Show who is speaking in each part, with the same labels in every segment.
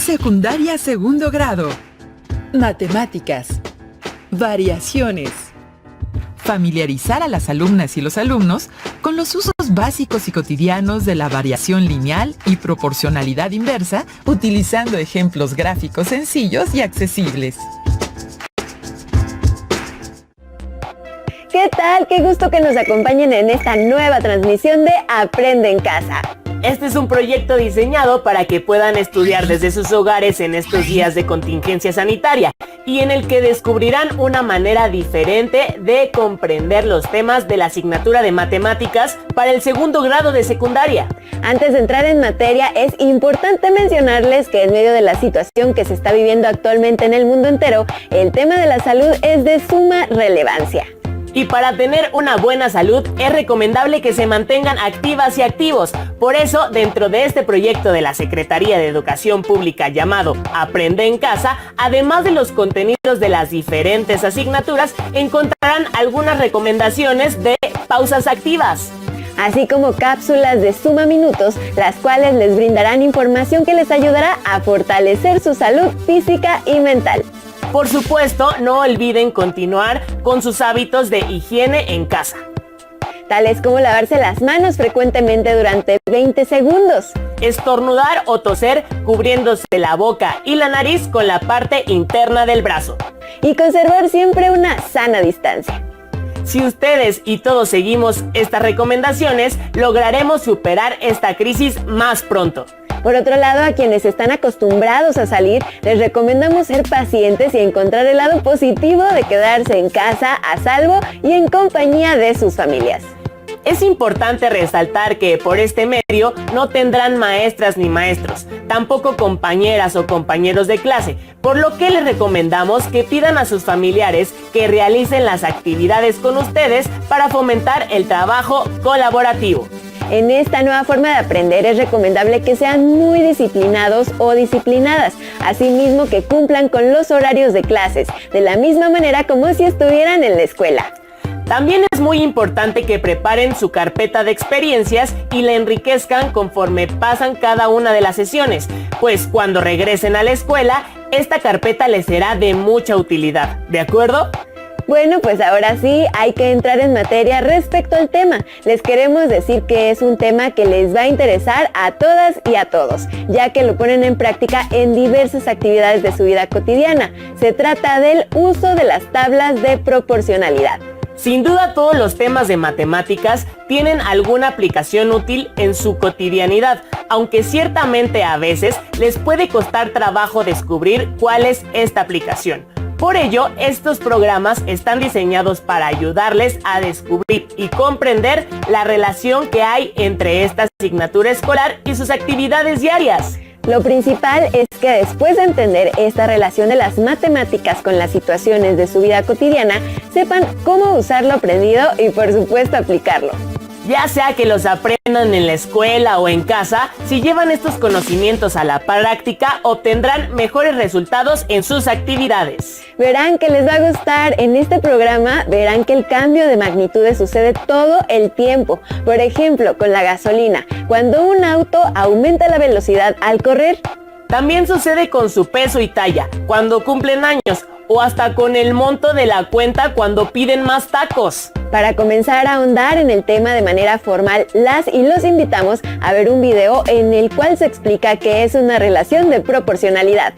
Speaker 1: Secundaria segundo grado. Matemáticas. Variaciones. Familiarizar a las alumnas y los alumnos con los usos básicos y cotidianos de la variación lineal y proporcionalidad inversa, utilizando ejemplos gráficos sencillos y accesibles.
Speaker 2: ¿Qué tal? Qué gusto que nos acompañen en esta nueva transmisión de Aprende en Casa.
Speaker 3: Este es un proyecto diseñado para que puedan estudiar desde sus hogares en estos días de contingencia sanitaria y en el que descubrirán una manera diferente de comprender los temas de la asignatura de matemáticas para el segundo grado de secundaria.
Speaker 2: Antes de entrar en materia, es importante mencionarles que en medio de la situación que se está viviendo actualmente en el mundo entero, el tema de la salud es de suma relevancia.
Speaker 3: Y para tener una buena salud es recomendable que se mantengan activas y activos. Por eso, dentro de este proyecto de la Secretaría de Educación Pública llamado Aprende en Casa, además de los contenidos de las diferentes asignaturas, encontrarán algunas recomendaciones de pausas activas,
Speaker 2: así como cápsulas de suma minutos, las cuales les brindarán información que les ayudará a fortalecer su salud física y mental.
Speaker 3: Por supuesto, no olviden continuar con sus hábitos de higiene en casa,
Speaker 2: tales como lavarse las manos frecuentemente durante 20 segundos,
Speaker 3: estornudar o toser cubriéndose la boca y la nariz con la parte interna del brazo,
Speaker 2: y conservar siempre una sana distancia.
Speaker 3: Si ustedes y todos seguimos estas recomendaciones, lograremos superar esta crisis más pronto.
Speaker 2: Por otro lado, a quienes están acostumbrados a salir, les recomendamos ser pacientes y encontrar el lado positivo de quedarse en casa a salvo y en compañía de sus familias.
Speaker 3: Es importante resaltar que por este medio no tendrán maestras ni maestros, tampoco compañeras o compañeros de clase, por lo que les recomendamos que pidan a sus familiares que realicen las actividades con ustedes para fomentar el trabajo colaborativo.
Speaker 2: En esta nueva forma de aprender es recomendable que sean muy disciplinados o disciplinadas, asimismo que cumplan con los horarios de clases, de la misma manera como si estuvieran en la escuela.
Speaker 3: También es muy importante que preparen su carpeta de experiencias y la enriquezcan conforme pasan cada una de las sesiones, pues cuando regresen a la escuela, esta carpeta les será de mucha utilidad, ¿de acuerdo?
Speaker 2: Bueno, pues ahora sí hay que entrar en materia respecto al tema. Les queremos decir que es un tema que les va a interesar a todas y a todos, ya que lo ponen en práctica en diversas actividades de su vida cotidiana. Se trata del uso de las tablas de proporcionalidad.
Speaker 3: Sin duda todos los temas de matemáticas tienen alguna aplicación útil en su cotidianidad, aunque ciertamente a veces les puede costar trabajo descubrir cuál es esta aplicación. Por ello, estos programas están diseñados para ayudarles a descubrir y comprender la relación que hay entre esta asignatura escolar y sus actividades diarias.
Speaker 2: Lo principal es que después de entender esta relación de las matemáticas con las situaciones de su vida cotidiana, sepan cómo usar lo aprendido y por supuesto aplicarlo.
Speaker 3: Ya sea que los aprendan en la escuela o en casa, si llevan estos conocimientos a la práctica, obtendrán mejores resultados en sus actividades.
Speaker 2: Verán que les va a gustar. En este programa verán que el cambio de magnitudes sucede todo el tiempo. Por ejemplo, con la gasolina, cuando un auto aumenta la velocidad al correr.
Speaker 3: También sucede con su peso y talla, cuando cumplen años, o hasta con el monto de la cuenta cuando piden más tacos.
Speaker 2: Para comenzar a ahondar en el tema de manera formal, las y los invitamos a ver un video en el cual se explica qué es una relación de proporcionalidad.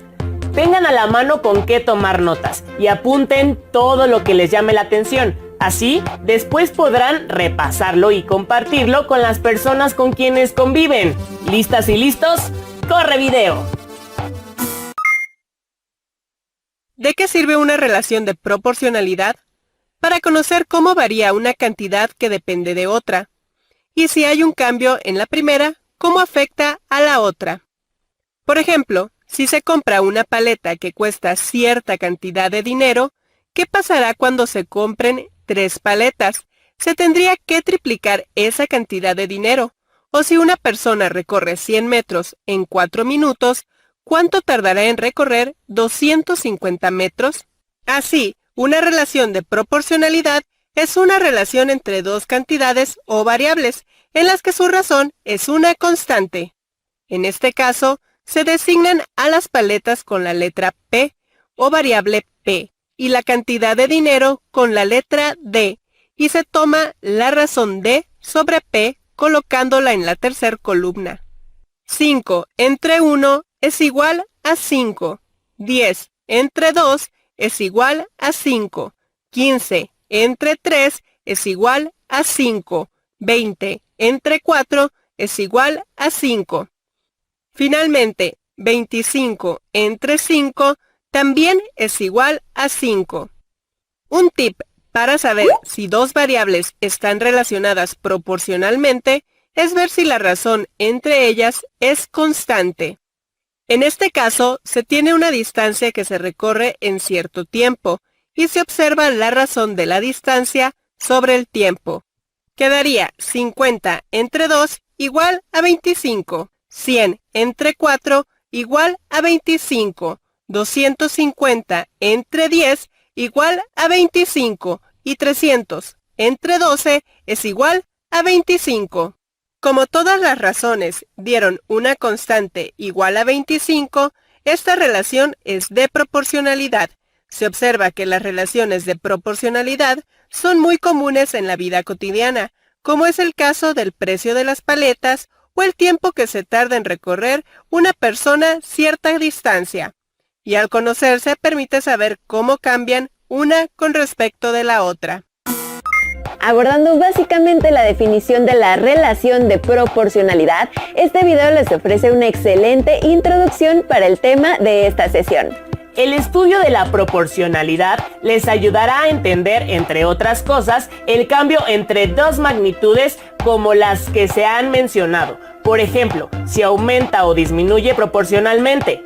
Speaker 3: Tengan a la mano con qué tomar notas y apunten todo lo que les llame la atención. Así, después podrán repasarlo y compartirlo con las personas con quienes conviven. ¿Listas y listos? ¡Corre video!
Speaker 4: ¿De qué sirve una relación de proporcionalidad? Para conocer cómo varía una cantidad que depende de otra, y si hay un cambio en la primera, cómo afecta a la otra. Por ejemplo, si se compra una paleta que cuesta cierta cantidad de dinero, ¿qué pasará cuando se compren 3 paletas? Se tendría que triplicar esa cantidad de dinero. O si una persona recorre 100 metros en 4 minutos, ¿cuánto tardará en recorrer 250 metros? Así, una relación de proporcionalidad es una relación entre dos cantidades o variables, en las que su razón es una constante. En este caso, se designan a las paletas con la letra P o variable P y la cantidad de dinero con la letra D, y se toma la razón D sobre P colocándola en la tercera columna. 5 entre 1 es igual a 5. 10 entre 2 es igual a 5. 15 entre 3 es igual a 5. 20 entre 4 es igual a 5. Finalmente, 25 entre 5 también es igual a 5. Un tip para saber si dos variables están relacionadas proporcionalmente es ver si la razón entre ellas es constante. En este caso, se tiene una distancia que se recorre en cierto tiempo y se observa la razón de la distancia sobre el tiempo. Quedaría 50 entre 2 igual a 25, 100 entre 4 igual a 25, 250 entre 10 igual a 25 y 300 entre 12 es igual a 25. Como todas las razones dieron una constante igual a 25, esta relación es de proporcionalidad. Se observa que las relaciones de proporcionalidad son muy comunes en la vida cotidiana, como es el caso del precio de las paletas o el tiempo que se tarda en recorrer una persona cierta distancia. Y al conocerse permite saber cómo cambian una con respecto de la otra.
Speaker 2: Abordando básicamente la definición de la relación de proporcionalidad, este video les ofrece una excelente introducción para el tema de esta sesión.
Speaker 3: El estudio de la proporcionalidad les ayudará a entender, entre otras cosas, el cambio entre dos magnitudes como las que se han mencionado. Por ejemplo, si aumenta o disminuye proporcionalmente.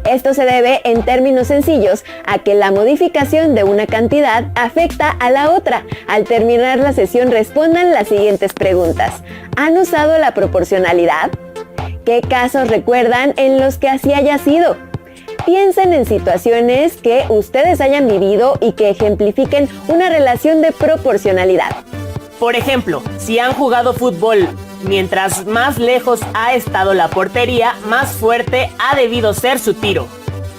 Speaker 2: Esto se debe, en términos sencillos, a que la modificación de una cantidad afecta a la otra. Al terminar la sesión respondan las siguientes preguntas. ¿Han usado la proporcionalidad? ¿Qué casos recuerdan en los que así haya sido? Piensen en situaciones que ustedes hayan vivido y que ejemplifiquen una relación de proporcionalidad.
Speaker 3: Por ejemplo, si han jugado fútbol, mientras más lejos ha estado la portería, más fuerte ha debido ser su tiro.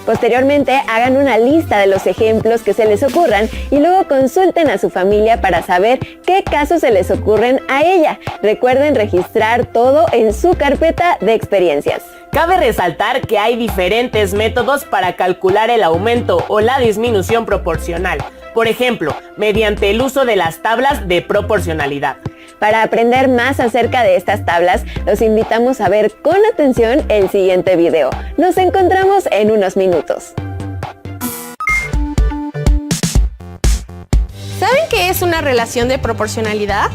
Speaker 2: Posteriormente, hagan una lista de los ejemplos que se les ocurran y luego consulten a su familia para saber qué casos se les ocurren a ella. Recuerden registrar todo en su carpeta de experiencias.
Speaker 3: Cabe resaltar que hay diferentes métodos para calcular el aumento o la disminución proporcional. Por ejemplo, mediante el uso de las tablas de proporcionalidad.
Speaker 2: Para aprender más acerca de estas tablas, los invitamos a ver con atención el siguiente video. Nos encontramos en unos minutos.
Speaker 5: ¿Saben qué es una relación de proporcionalidad?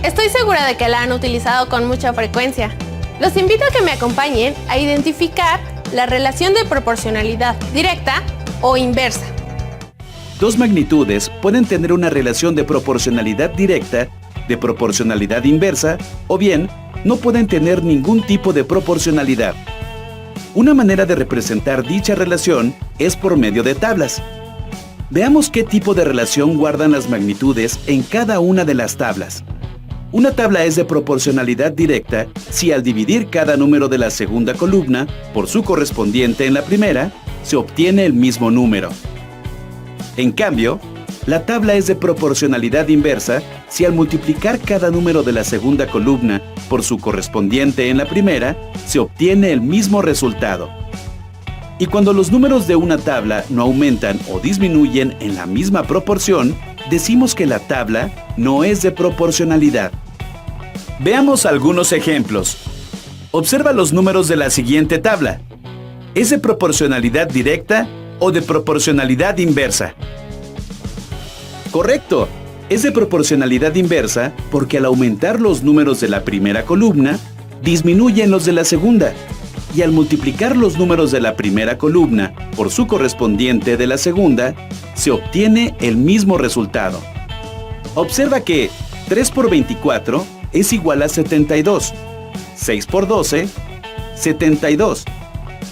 Speaker 5: Estoy segura de que la han utilizado con mucha frecuencia. Los invito a que me acompañen a identificar la relación de proporcionalidad directa o inversa.
Speaker 6: Dos magnitudes pueden tener una relación de proporcionalidad directa, de proporcionalidad inversa, o bien no pueden tener ningún tipo de proporcionalidad. Una manera de representar dicha relación es por medio de tablas. Veamos qué tipo de relación guardan las magnitudes en cada una de las tablas. Una tabla es de proporcionalidad directa si al dividir cada número de la segunda columna por su correspondiente en la primera, se obtiene el mismo número. En cambio, la tabla es de proporcionalidad inversa si al multiplicar cada número de la segunda columna por su correspondiente en la primera, se obtiene el mismo resultado. Y cuando los números de una tabla no aumentan o disminuyen en la misma proporción, decimos que la tabla no es de proporcionalidad. Veamos algunos ejemplos. Observa los números de la siguiente tabla. ¿Es de proporcionalidad directa o de proporcionalidad inversa? Correcto, es de proporcionalidad inversa porque al aumentar los números de la primera columna, disminuyen los de la segunda, y al multiplicar los números de la primera columna por su correspondiente de la segunda, se obtiene el mismo resultado. Observa que 3 por 24 es igual a 72, 6 por 12, 72,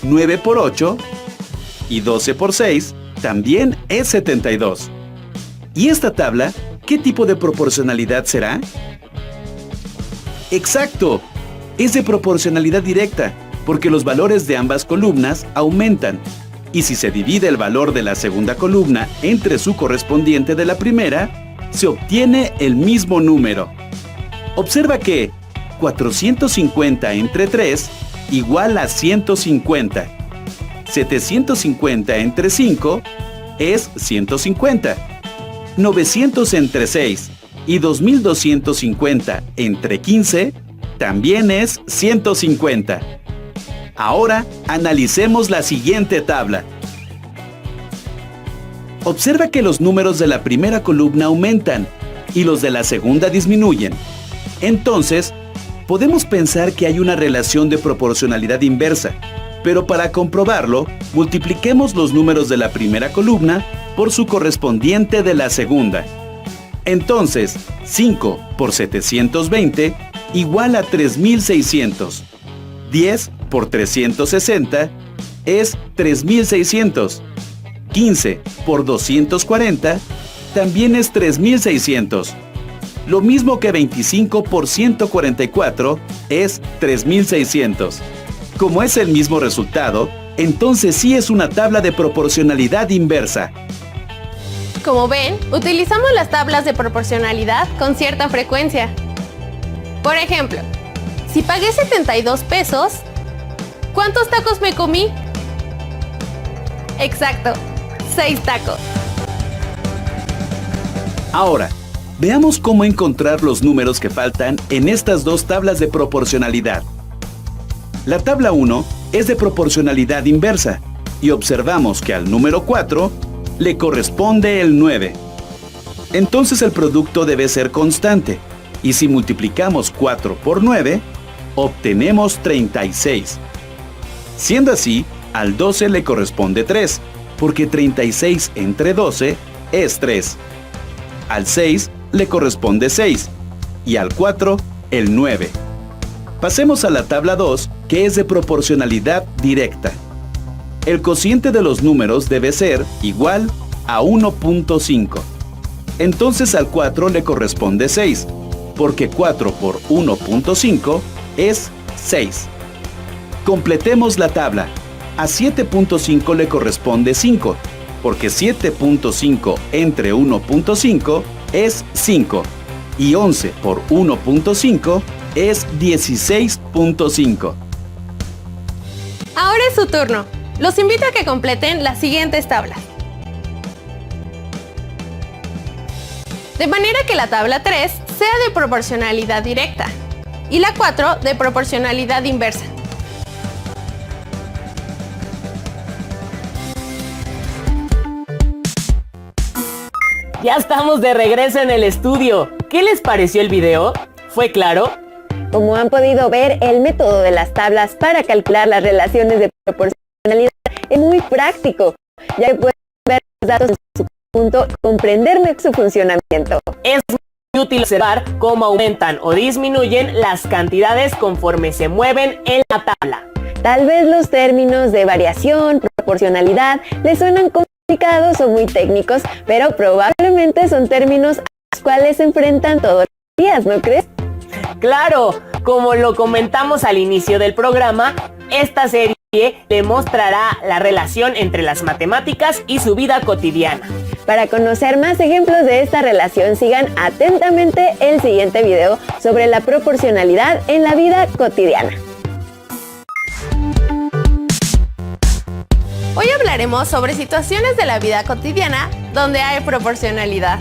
Speaker 6: 9 por 8 y 12 por 6 también es 72. ¿Y esta tabla, qué tipo de proporcionalidad será? ¡Exacto! Es de proporcionalidad directa, porque los valores de ambas columnas aumentan. Y si se divide el valor de la segunda columna entre su correspondiente de la primera, se obtiene el mismo número. Observa que 450 entre 3 igual a 150. 750 entre 5 es 150. 900 entre 6 y 2250 entre 15 también es 150. Ahora analicemos la siguiente tabla. Observa que los números de la primera columna aumentan y los de la segunda disminuyen. Entonces, podemos pensar que hay una relación de proporcionalidad inversa, pero para comprobarlo, multipliquemos los números de la primera columna por su correspondiente de la segunda. Entonces, 5 por 720 igual a 3600. 10 por 360 es 3600. 15 por 240 también es 3600. Lo mismo que 25 por 144 es 3600. Como es el mismo resultado, entonces sí es una tabla de proporcionalidad inversa.
Speaker 5: Como ven, utilizamos las tablas de proporcionalidad con cierta frecuencia. Por ejemplo, si pagué 72 pesos, ¿cuántos tacos me comí? Exacto, 6 tacos.
Speaker 6: Ahora, veamos cómo encontrar los números que faltan en estas dos tablas de proporcionalidad. La tabla 1 es de proporcionalidad inversa y observamos que al número 4 le corresponde el 9. Entonces el producto debe ser constante y si multiplicamos 4 por 9, obtenemos 36. Siendo así, al 12 le corresponde 3, porque 36 entre 12 es 3. Al 6 le corresponde 6 y al 4 el 9. Pasemos a la tabla 2, que es de proporcionalidad directa. El cociente de los números debe ser igual a 1.5. Entonces al 4 le corresponde 6, porque 4 por 1.5 es 6. Completemos la tabla. A 7.5 le corresponde 5, porque 7.5 entre 1.5 es 5. Y 11 por 1.5 es 16.5.
Speaker 5: Ahora es su turno. Los invito a que completen las siguientes tablas. De manera que la tabla 3 sea de proporcionalidad directa y la 4 de proporcionalidad inversa.
Speaker 3: Ya estamos de regreso en el estudio. ¿Qué les pareció el video? ¿Fue claro?
Speaker 2: Como han podido ver, el método de las tablas para calcular las relaciones de proporcionalidad es muy práctico, ya que pueden ver los datos en su conjunto y comprender mejor su funcionamiento.
Speaker 3: Es muy útil observar cómo aumentan o disminuyen las cantidades conforme se mueven en la tabla.
Speaker 2: Tal vez los términos de variación, proporcionalidad, les suenan complicados o muy técnicos, pero probablemente son términos a los cuales se enfrentan todos los días, ¿no crees?
Speaker 3: Claro, como lo comentamos al inicio del programa, esta serie demostrará la relación entre las matemáticas y su vida cotidiana.
Speaker 2: Para conocer más ejemplos de esta relación, sigan atentamente el siguiente video sobre la proporcionalidad en la vida cotidiana.
Speaker 5: Hoy hablaremos sobre situaciones de la vida cotidiana donde hay proporcionalidad.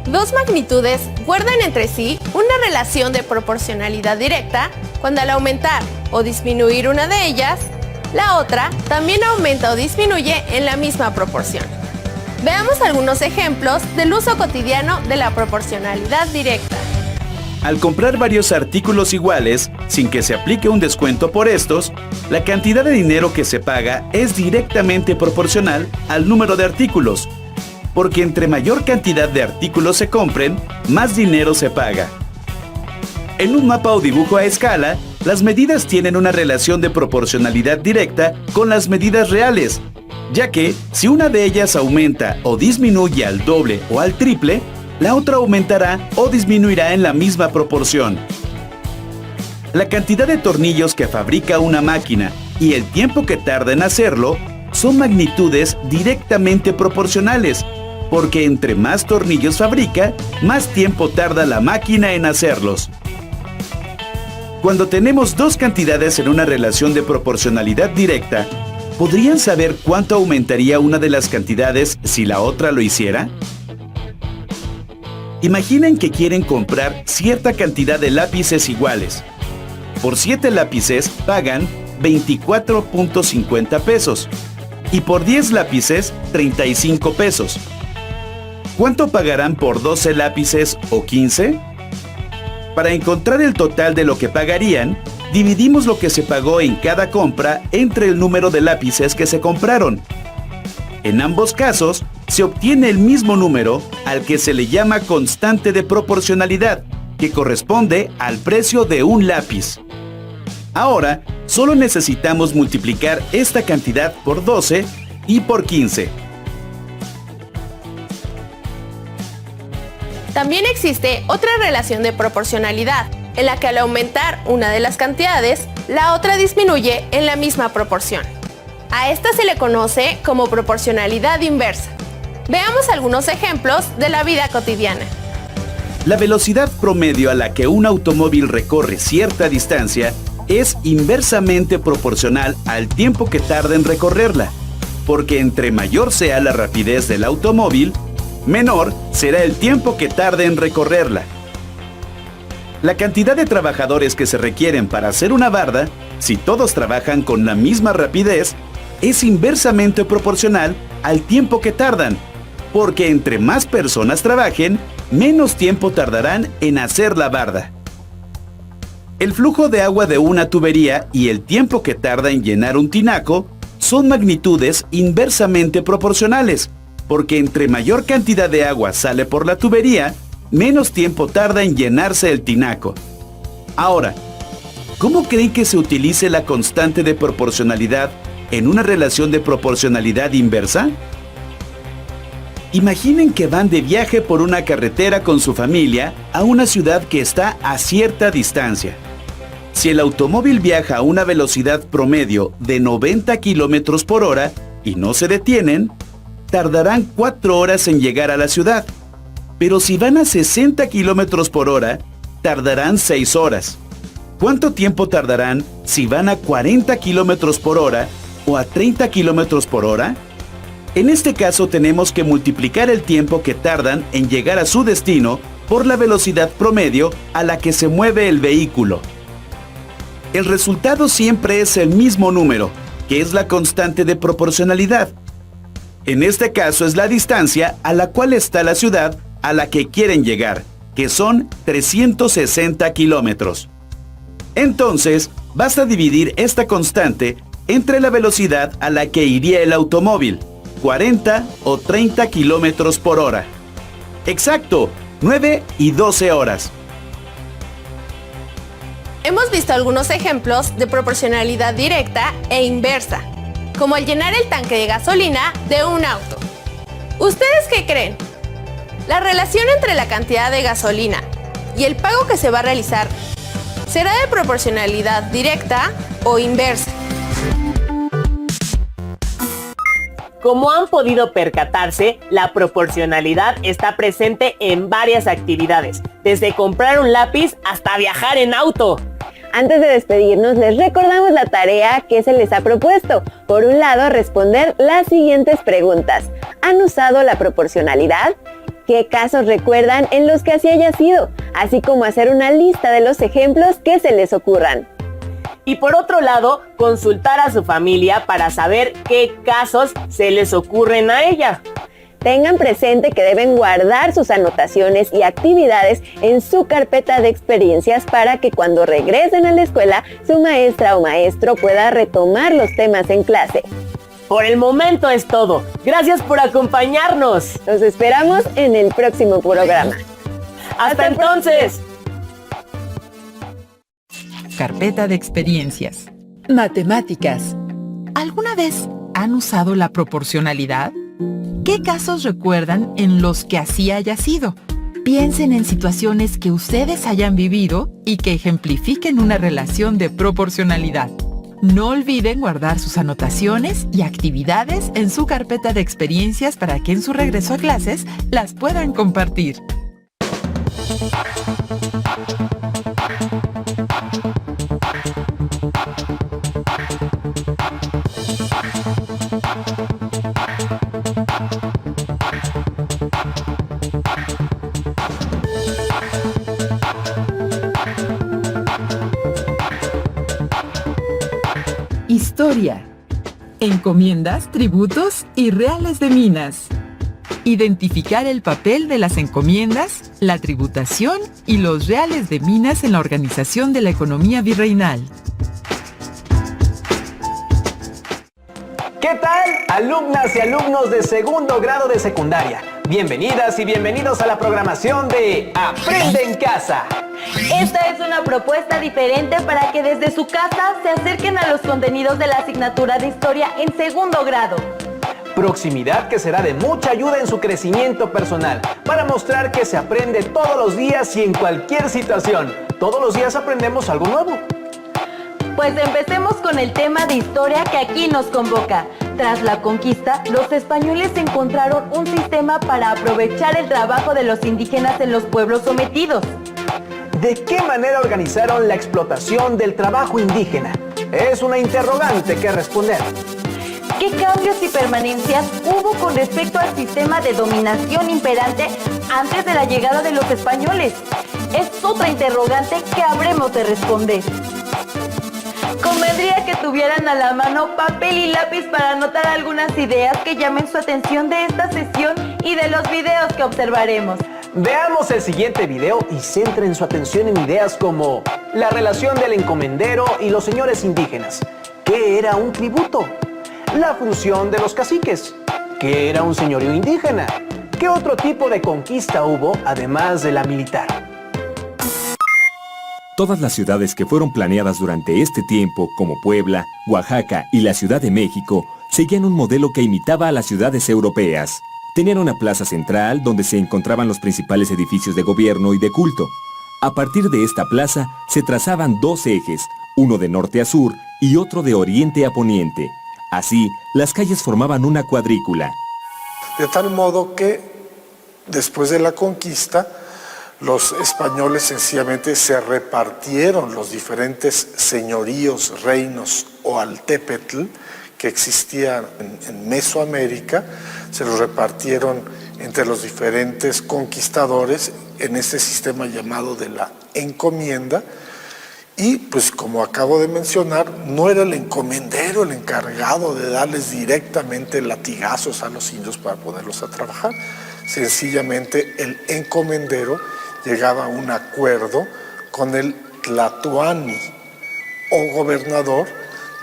Speaker 5: Dos magnitudes guardan entre sí una relación de proporcionalidad directa cuando al aumentar o disminuir una de ellas, la otra también aumenta o disminuye en la misma proporción. Veamos algunos ejemplos del uso cotidiano de la proporcionalidad directa.
Speaker 6: Al comprar varios artículos iguales, sin que se aplique un descuento por estos, la cantidad de dinero que se paga es directamente proporcional al número de artículos, porque entre mayor cantidad de artículos se compren, más dinero se paga. En un mapa o dibujo a escala, las medidas tienen una relación de proporcionalidad directa con las medidas reales, ya que si una de ellas aumenta o disminuye al doble o al triple, la otra aumentará o disminuirá en la misma proporción. La cantidad de tornillos que fabrica una máquina y el tiempo que tarda en hacerlo son magnitudes directamente proporcionales, porque entre más tornillos fabrica, más tiempo tarda la máquina en hacerlos. Cuando tenemos dos cantidades en una relación de proporcionalidad directa, ¿podrían saber cuánto aumentaría una de las cantidades si la otra lo hiciera? Imaginen que quieren comprar cierta cantidad de lápices iguales. Por 7 lápices pagan 24.50 pesos y por 10 lápices 35 pesos. ¿Cuánto pagarán por 12 lápices o 15? Para encontrar el total de lo que pagarían, dividimos lo que se pagó en cada compra entre el número de lápices que se compraron. En ambos casos, se obtiene el mismo número al que se le llama constante de proporcionalidad, que corresponde al precio de un lápiz. Ahora, solo necesitamos multiplicar esta cantidad por 12 y por 15.
Speaker 5: También existe otra relación de proporcionalidad, en la que al aumentar una de las cantidades, la otra disminuye en la misma proporción. A esta se le conoce como proporcionalidad inversa. Veamos algunos ejemplos de la vida cotidiana.
Speaker 6: La velocidad promedio a la que un automóvil recorre cierta distancia es inversamente proporcional al tiempo que tarda en recorrerla, porque entre mayor sea la rapidez del automóvil, menor será el tiempo que tarde en recorrerla. La cantidad de trabajadores que se requieren para hacer una barda, si todos trabajan con la misma rapidez, es inversamente proporcional al tiempo que tardan, porque entre más personas trabajen, menos tiempo tardarán en hacer la barda. El flujo de agua de una tubería y el tiempo que tarda en llenar un tinaco son magnitudes inversamente proporcionales, porque entre mayor cantidad de agua sale por la tubería, menos tiempo tarda en llenarse el tinaco. Ahora, ¿cómo creen que se utilice la constante de proporcionalidad en una relación de proporcionalidad inversa? Imaginen que van de viaje por una carretera con su familia a una ciudad que está a cierta distancia. Si el automóvil viaja a una velocidad promedio de 90 km por hora y no se detienen, tardarán 4 horas en llegar a la ciudad. Pero si van a 60 km por hora, tardarán 6 horas. ¿Cuánto tiempo tardarán si van a 40 km por hora o a 30 km por hora? En este caso tenemos que multiplicar el tiempo que tardan en llegar a su destino por la velocidad promedio a la que se mueve el vehículo. El resultado siempre es el mismo número, que es la constante de proporcionalidad. En este caso es la distancia a la cual está la ciudad a la que quieren llegar, que son 360 kilómetros. Entonces, basta dividir esta constante entre la velocidad a la que iría el automóvil, 40 o 30 kilómetros por hora. Exacto, 9 y 12 horas.
Speaker 5: Hemos visto algunos ejemplos de proporcionalidad directa e inversa, como el llenar el tanque de gasolina de un auto. ¿Ustedes qué creen? ¿La relación entre la cantidad de gasolina y el pago que se va a realizar será de proporcionalidad directa o inversa?
Speaker 3: Como han podido percatarse, la proporcionalidad está presente en varias actividades, desde comprar un lápiz hasta viajar en auto.
Speaker 2: Antes de despedirnos, les recordamos la tarea que se les ha propuesto. Por un lado, responder las siguientes preguntas. ¿Han usado la proporcionalidad? ¿Qué casos recuerdan en los que así haya sido? Así como hacer una lista de los ejemplos que se les ocurran.
Speaker 3: Y por otro lado, consultar a su familia para saber qué casos se les ocurren a ella.
Speaker 2: Tengan presente que deben guardar sus anotaciones y actividades en su carpeta de experiencias para que cuando regresen a la escuela, su maestra o maestro pueda retomar los temas en clase.
Speaker 3: Por el momento es todo. Gracias por acompañarnos.
Speaker 2: Los esperamos en el próximo programa.
Speaker 3: ¡Hasta entonces!
Speaker 1: Carpeta de experiencias. Matemáticas. ¿Alguna vez han usado la proporcionalidad? ¿Qué casos recuerdan en los que así haya sido? Piensen en situaciones que ustedes hayan vivido y que ejemplifiquen una relación de proporcionalidad. No olviden guardar sus anotaciones y actividades en su carpeta de experiencias para que en su regreso a clases las puedan compartir. Historia. Encomiendas, tributos y reales de minas. Identificar el papel de las encomiendas, la tributación y los reales de minas en la organización de la economía virreinal.
Speaker 7: ¿Qué tal, alumnas y alumnos de segundo grado de secundaria? Bienvenidas y bienvenidos a la programación de Aprende en Casa.
Speaker 8: Esta es una propuesta diferente para que desde su casa se acerquen a los contenidos de la asignatura de Historia en segundo grado.
Speaker 7: Proximidad que será de mucha ayuda en su crecimiento personal, para mostrar que se aprende todos los días y en cualquier situación. Todos los días aprendemos algo nuevo.
Speaker 8: Pues empecemos con el tema de historia que aquí nos convoca. Tras la conquista, los españoles encontraron un sistema para aprovechar el trabajo de los indígenas en los pueblos sometidos.
Speaker 7: ¿De qué manera organizaron la explotación del trabajo indígena? Es una interrogante que responder.
Speaker 8: ¿Qué cambios y permanencias hubo con respecto al sistema de dominación imperante antes de la llegada de los españoles? Es otra interrogante que habremos de responder. Convendría que tuvieran a la mano papel y lápiz para anotar algunas ideas que llamen su atención de esta sesión y de los videos que observaremos.
Speaker 7: Veamos el siguiente video y centren su atención en ideas como la relación del encomendero y los señores indígenas. ¿Qué era un tributo? La fusión de los caciques. ¿Qué era un señorío indígena? ¿Qué otro tipo de conquista hubo además de la militar?
Speaker 9: Todas las ciudades que fueron planeadas durante este tiempo, como Puebla, Oaxaca y la Ciudad de México, seguían un modelo que imitaba a las ciudades europeas. Tenían una plaza central donde se encontraban los principales edificios de gobierno y de culto. A partir de esta plaza se trazaban dos ejes, uno de norte a sur y otro de oriente a poniente. Así, las calles formaban una cuadrícula.
Speaker 10: De tal modo que, después de la conquista, los españoles sencillamente se repartieron los diferentes señoríos, reinos o altépetl que existían en Mesoamérica, se los repartieron entre los diferentes conquistadores en este sistema llamado de la encomienda. Y pues como acabo de mencionar, no era el encomendero el encargado de darles directamente latigazos a los indios para ponerlos a trabajar. Sencillamente el encomendero llegaba a un acuerdo con el tlatoani o gobernador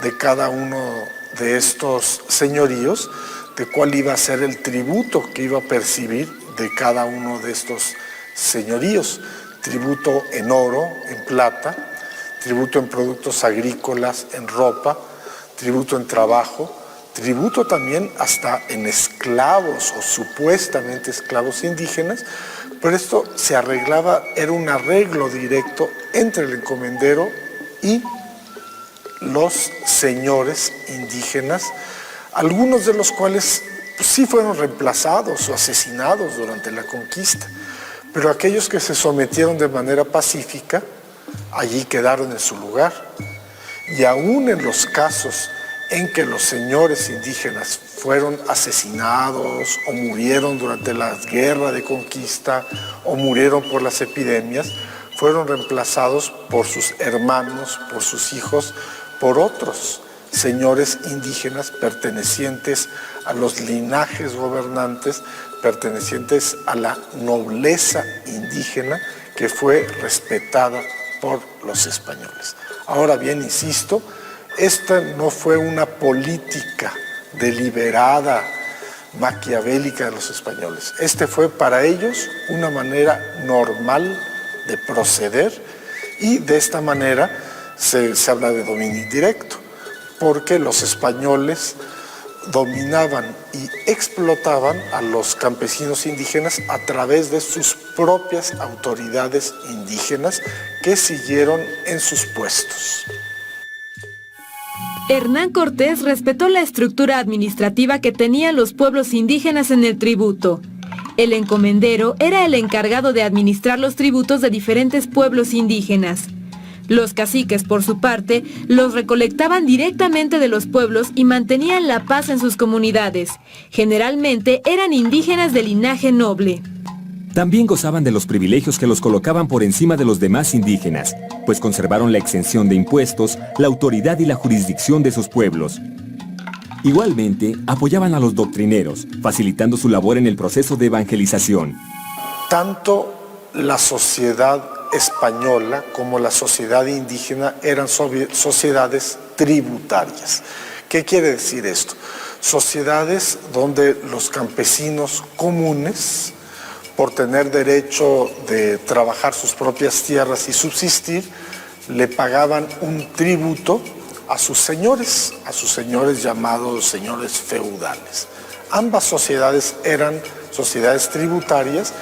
Speaker 10: de cada uno de estos señoríos, de cuál iba a ser el tributo que iba a percibir de cada uno de estos señoríos. Tributo en oro, en plata, tributo en productos agrícolas, en ropa, tributo en trabajo, tributo también hasta en esclavos o supuestamente esclavos indígenas, pero esto se arreglaba, era un arreglo directo entre el encomendero y los señores indígenas, algunos de los cuales pues, sí fueron reemplazados o asesinados durante la conquista, pero aquellos que se sometieron de manera pacífica, allí quedaron en su lugar. Y aún en los casos en que los señores indígenas fueron asesinados o murieron durante la guerra de conquista o murieron por las epidemias, fueron reemplazados por sus hermanos, por sus hijos, por otros señores indígenas pertenecientes a los linajes gobernantes, pertenecientes a la nobleza indígena que fue respetada por los españoles. Ahora bien, insisto, esta no fue una política deliberada, maquiavélica de los españoles. Este fue para ellos una manera normal de proceder y de esta manera se habla de dominio indirecto, porque los españoles dominaban y explotaban a los campesinos indígenas a través de sus propias autoridades indígenas que siguieron en sus puestos.
Speaker 11: Hernán Cortés respetó la estructura administrativa que tenían los pueblos indígenas en el tributo. El encomendero era el encargado de administrar los tributos de diferentes pueblos indígenas. Los caciques, por su parte, los recolectaban directamente de los pueblos y mantenían la paz en sus comunidades. Generalmente eran indígenas de linaje noble.
Speaker 9: También gozaban de los privilegios que los colocaban por encima de los demás indígenas, pues conservaron la exención de impuestos, la autoridad y la jurisdicción de sus pueblos. Igualmente, apoyaban a los doctrineros, facilitando su labor en el proceso de evangelización.
Speaker 10: Tanto la sociedad española como la sociedad indígena eran sociedades tributarias. ¿Qué quiere decir esto? Sociedades donde los campesinos comunes, por tener derecho de trabajar sus propias tierras y subsistir, le pagaban un tributo a sus señores llamados señores feudales. Ambas sociedades eran sociedades tributarias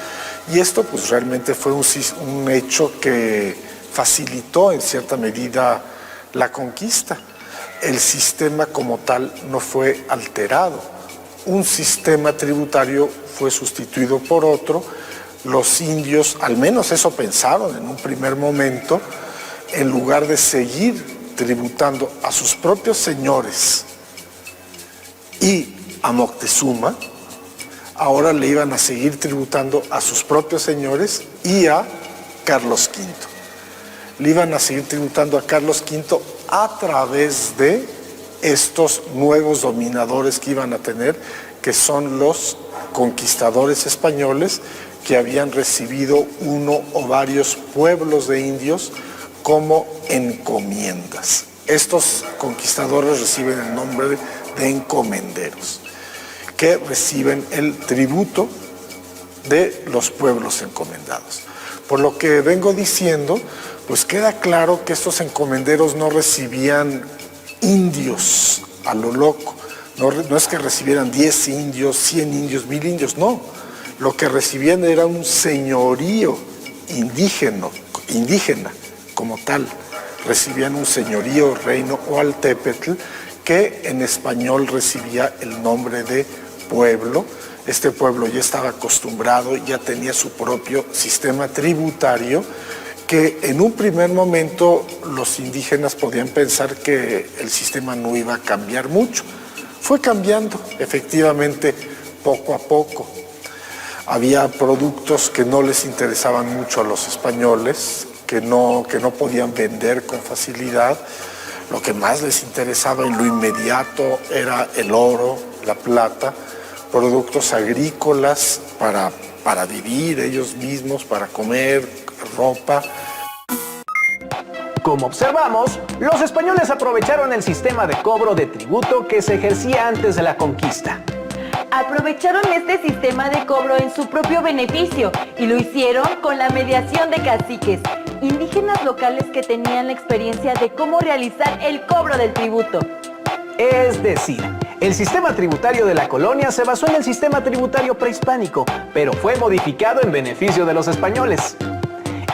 Speaker 10: y esto pues realmente fue un hecho que facilitó en cierta medida la conquista. El sistema como tal no fue alterado. Un sistema tributario fue sustituido por otro. Los indios, al menos eso pensaron en un primer momento, en lugar de seguir tributando a sus propios señores y a Moctezuma, ahora le iban a seguir tributando a sus propios señores y a Carlos V. Le iban a seguir tributando a Carlos V a través de estos nuevos dominadores que iban a tener, que son los conquistadores españoles que habían recibido uno o varios pueblos de indios como encomiendas. Estos conquistadores reciben el nombre de encomenderos, que reciben el tributo de los pueblos encomendados. Por lo que vengo diciendo, pues queda claro que estos encomenderos no recibían indios a lo loco. No es que recibieran 10 indios, 100 indios, 1000 indios, no. Lo que recibían era un señorío indígena como tal. Recibían un señorío, reino o altépetl, que en español recibía el nombre de pueblo. Este pueblo ya estaba acostumbrado, ya tenía su propio sistema tributario, que en un primer momento los indígenas podían pensar que el sistema no iba a cambiar mucho. Fue cambiando, efectivamente, poco a poco. Había productos que no les interesaban mucho a los españoles, que no podían vender con facilidad. Lo que más les interesaba en lo inmediato era el oro, la plata, productos agrícolas para vivir ellos mismos, para comer, ropa.
Speaker 7: Como observamos, los españoles aprovecharon el sistema de cobro de tributo que se ejercía antes de la conquista.
Speaker 8: Aprovecharon este sistema de cobro en su propio beneficio y lo hicieron con la mediación de caciques, indígenas locales que tenían la experiencia de cómo realizar el cobro del tributo.
Speaker 7: Es decir, el sistema tributario de la colonia se basó en el sistema tributario prehispánico, pero fue modificado en beneficio de los españoles.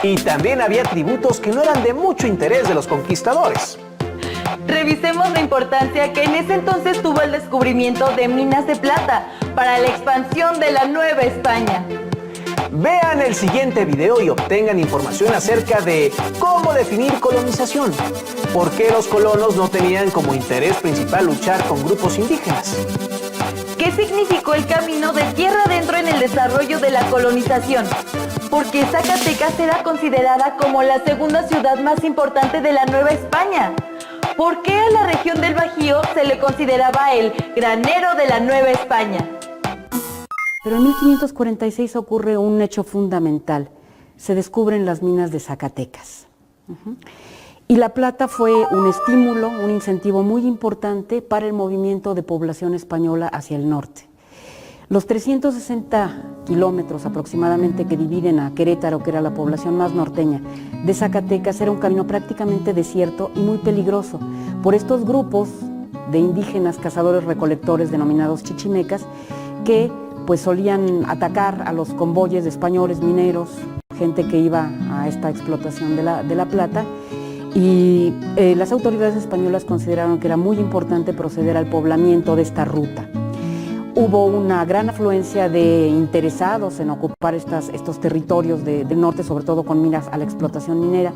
Speaker 7: Y también había tributos que no eran de mucho interés de los conquistadores.
Speaker 8: Revisemos la importancia que en ese entonces tuvo el descubrimiento de minas de plata para la expansión de la Nueva España.
Speaker 7: Vean el siguiente video y obtengan información acerca de cómo definir colonización, por qué los colonos no tenían como interés principal luchar con grupos indígenas.
Speaker 8: ¿Qué significó el camino de tierra adentro en el desarrollo de la colonización? Porque Zacatecas era considerada como la segunda ciudad más importante de la Nueva España. ¿Por qué a la región del Bajío se le consideraba el granero de la Nueva España?
Speaker 12: Pero en 1546 ocurre un hecho fundamental. Se descubren las minas de Zacatecas. Y la plata fue un estímulo, un incentivo muy importante para el movimiento de población española hacia el norte. Los 360 kilómetros aproximadamente que dividen a Querétaro, que era la población más norteña de Zacatecas, era un camino prácticamente desierto y muy peligroso por estos grupos de indígenas cazadores recolectores denominados chichimecas que pues solían atacar a los convoyes de españoles, mineros, gente que iba a esta explotación de la plata, y las autoridades españolas consideraron que era muy importante proceder al poblamiento de esta ruta. Hubo una gran afluencia de interesados en ocupar estos territorios del norte, sobre todo con miras a la explotación minera.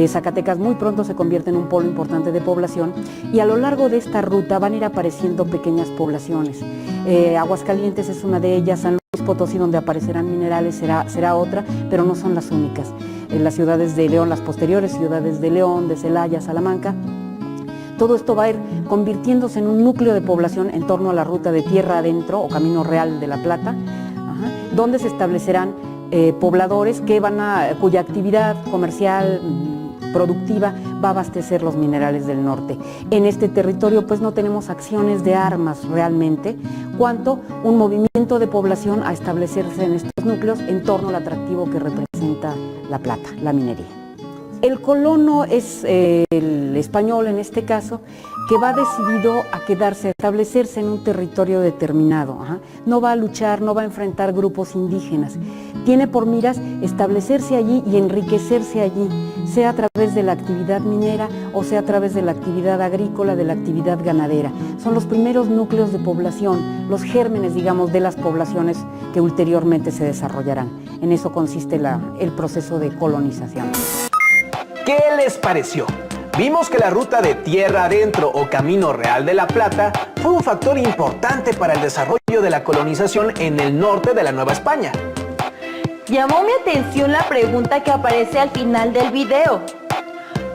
Speaker 12: Zacatecas muy pronto se convierte en un polo importante de población y a lo largo de esta ruta van a ir apareciendo pequeñas poblaciones. Aguascalientes es una de ellas, San Luis Potosí, donde aparecerán minerales, será otra, pero no son las únicas. Las ciudades de León, las posteriores ciudades de León, de Celaya, Salamanca, todo esto va a ir convirtiéndose en un núcleo de población en torno a la ruta de Tierra Adentro o Camino Real de la Plata, donde se establecerán pobladores cuya actividad comercial, productiva, va a abastecer los minerales del norte. En este territorio pues no tenemos acciones de armas realmente, cuanto un movimiento de población a establecerse en estos núcleos en torno al atractivo que representa la plata, la minería. El colono es el español en este caso, que va decidido a quedarse, a establecerse en un territorio determinado. No va a luchar, no va a enfrentar grupos indígenas. Tiene por miras establecerse allí y enriquecerse allí, sea a través de la actividad minera o sea a través de la actividad agrícola, de la actividad ganadera. Son los primeros núcleos de población, los gérmenes, digamos, de las poblaciones que ulteriormente se desarrollarán. En eso consiste el proceso de colonización.
Speaker 7: ¿Qué les pareció? Vimos que la ruta de Tierra Adentro o Camino Real de la Plata fue un factor importante para el desarrollo de la colonización en el norte de la Nueva España.
Speaker 8: Llamó mi atención la pregunta que aparece al final del video.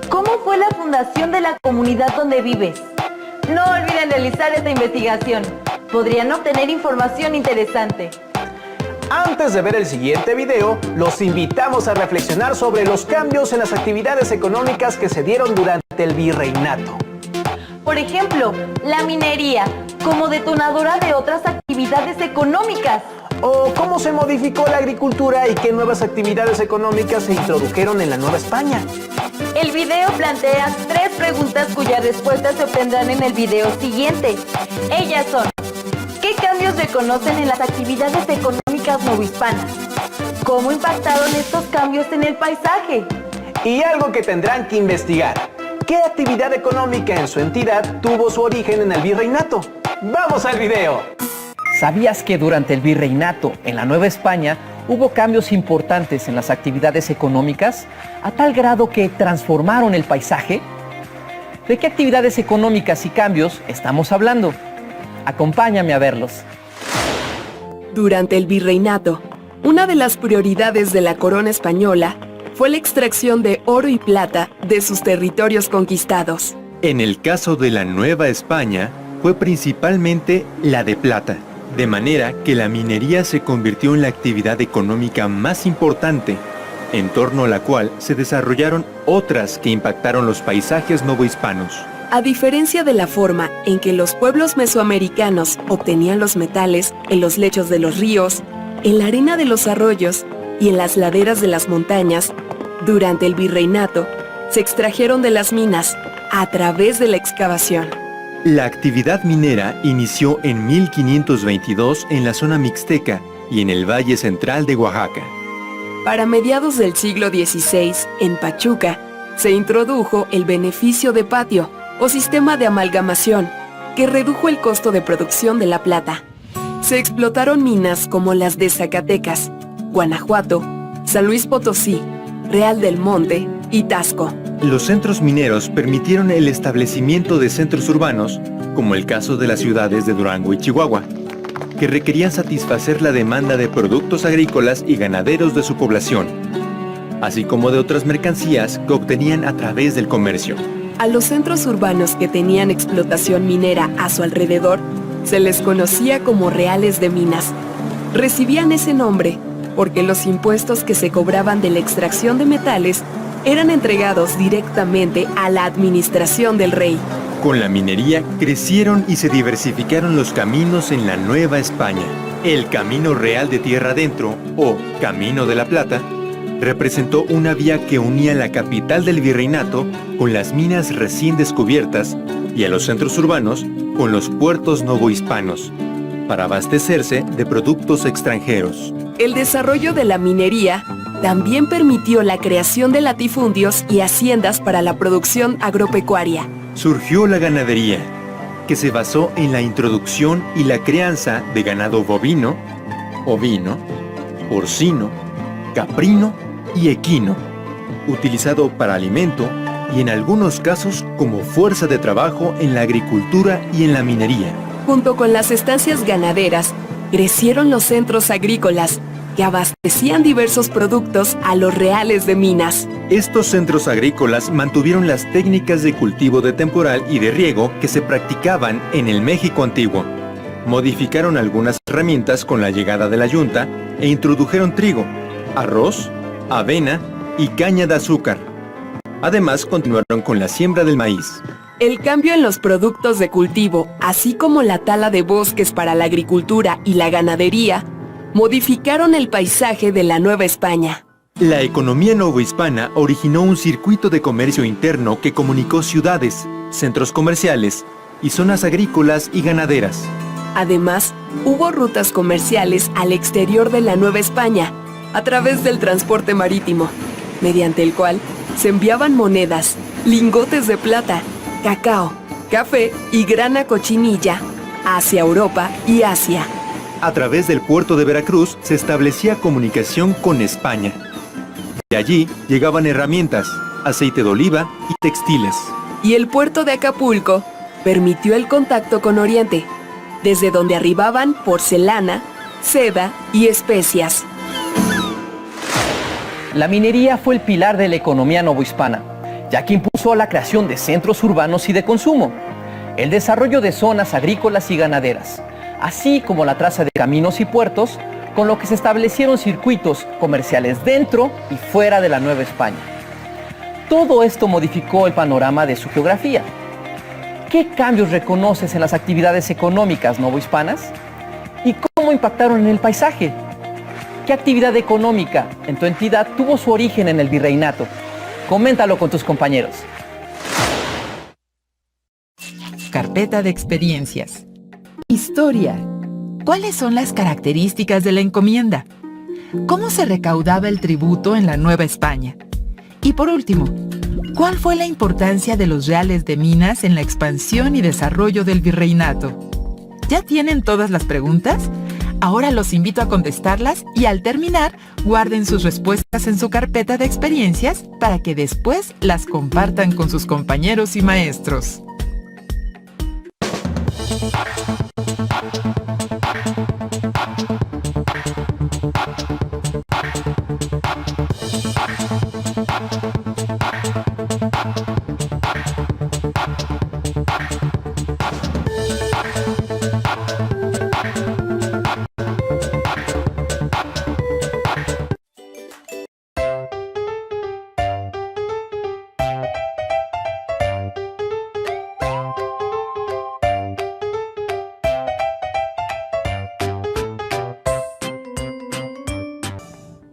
Speaker 8: ¿Cómo fue la fundación de la comunidad donde vives? No olviden realizar esta investigación. Podrían obtener información interesante.
Speaker 7: Antes de ver el siguiente video, los invitamos a reflexionar sobre los cambios en las actividades económicas que se dieron durante el virreinato.
Speaker 8: Por ejemplo, la minería, como detonadora de otras actividades económicas.
Speaker 7: O cómo se modificó la agricultura y qué nuevas actividades económicas se introdujeron en la Nueva España.
Speaker 8: El video plantea 3 preguntas cuyas respuestas se obtendrán en el video siguiente. Ellas son: ¿qué cambios reconocen en las actividades económicas novohispanas? ¿Cómo impactaron estos cambios en el paisaje?
Speaker 7: Y algo que tendrán que investigar: ¿qué actividad económica en su entidad tuvo su origen en el virreinato? ¡Vamos al video!
Speaker 13: ¿Sabías que durante el virreinato en la Nueva España hubo cambios importantes en las actividades económicas a tal grado que transformaron el paisaje? ¿De qué actividades económicas y cambios estamos hablando? Acompáñame a verlos.
Speaker 14: Durante el virreinato, una de las prioridades de la corona española fue la extracción de oro y plata de sus territorios conquistados.
Speaker 15: En el caso de la Nueva España, fue principalmente la de plata, de manera que la minería se convirtió en la actividad económica más importante, en torno a la cual se desarrollaron otras que impactaron los paisajes novohispanos.
Speaker 14: A diferencia de la forma en que los pueblos mesoamericanos obtenían los metales en los lechos de los ríos, en la arena de los arroyos y en las laderas de las montañas, durante el virreinato se extrajeron de las minas a través de la excavación.
Speaker 15: La actividad minera inició en 1522 en la zona mixteca y en el Valle Central de Oaxaca.
Speaker 14: Para mediados del siglo XVI, en Pachuca, se introdujo el beneficio de patio o sistema de amalgamación, que redujo el costo de producción de la plata. Se explotaron minas como las de Zacatecas, Guanajuato, San Luis Potosí, Real del Monte y Tasco.
Speaker 15: Los centros mineros permitieron el establecimiento de centros urbanos, como el caso de las ciudades de Durango y Chihuahua, que requerían satisfacer la demanda de productos agrícolas y ganaderos de su población, así como de otras mercancías que obtenían a través del comercio.
Speaker 14: A los centros urbanos que tenían explotación minera a su alrededor, se les conocía como reales de minas. Recibían ese nombre porque los impuestos que se cobraban de la extracción de metales eran entregados directamente a la administración del rey.
Speaker 15: Con la minería crecieron y se diversificaron los caminos en la Nueva España. El Camino Real de Tierra Adentro, o Camino de la Plata, representó una vía que unía la capital del virreinato con las minas recién descubiertas y a los centros urbanos con los puertos novohispanos, para abastecerse de productos extranjeros.
Speaker 14: El desarrollo de la minería también permitió la creación de latifundios y haciendas para la producción agropecuaria.
Speaker 15: Surgió la ganadería, que se basó en la introducción y la crianza de ganado bovino, ovino, porcino, caprino y equino, utilizado para alimento y en algunos casos como fuerza de trabajo en la agricultura y en la minería.
Speaker 14: Junto con las estancias ganaderas, crecieron los centros agrícolas, que abastecían diversos productos a los reales de minas.
Speaker 15: Estos centros agrícolas mantuvieron las técnicas de cultivo de temporal y de riego que se practicaban en el México antiguo. Modificaron algunas herramientas con la llegada de la yunta e introdujeron trigo, arroz, avena y caña de azúcar. Además, continuaron con la siembra del maíz.
Speaker 14: El cambio en los productos de cultivo, así como la tala de bosques para la agricultura y la ganadería, modificaron el paisaje de la Nueva España.
Speaker 15: La economía novohispana originó un circuito de comercio interno que comunicó ciudades, centros comerciales y zonas agrícolas y ganaderas.
Speaker 14: Además, hubo rutas comerciales al exterior de la Nueva España, a través del transporte marítimo, mediante el cual se enviaban monedas, lingotes de plata, cacao, café y grana cochinilla hacia Europa y Asia.
Speaker 15: A través del puerto de Veracruz se establecía comunicación con España. De allí llegaban herramientas, aceite de oliva y textiles.
Speaker 14: Y el puerto de Acapulco permitió el contacto con Oriente, desde donde arribaban porcelana, seda y especias.
Speaker 13: La minería fue el pilar de la economía novohispana, ya que impulsó la creación de centros urbanos y de consumo, el desarrollo de zonas agrícolas y ganaderas, así como la traza de caminos y puertos, con lo que se establecieron circuitos comerciales dentro y fuera de la Nueva España. Todo esto modificó el panorama de su geografía. ¿Qué cambios reconoces en las actividades económicas novohispanas? ¿Y cómo impactaron en el paisaje? ¿Qué actividad económica en tu entidad tuvo su origen en el virreinato? Coméntalo con tus compañeros.
Speaker 1: Carpeta de experiencias. Historia. ¿Cuáles son las características de la encomienda? ¿Cómo se recaudaba el tributo en la Nueva España? Y por último, ¿cuál fue la importancia de los reales de minas en la expansión y desarrollo del virreinato? ¿Ya tienen todas las preguntas? Ahora los invito a contestarlas y al terminar, guarden sus respuestas en su carpeta de experiencias para que después las compartan con sus compañeros y maestros.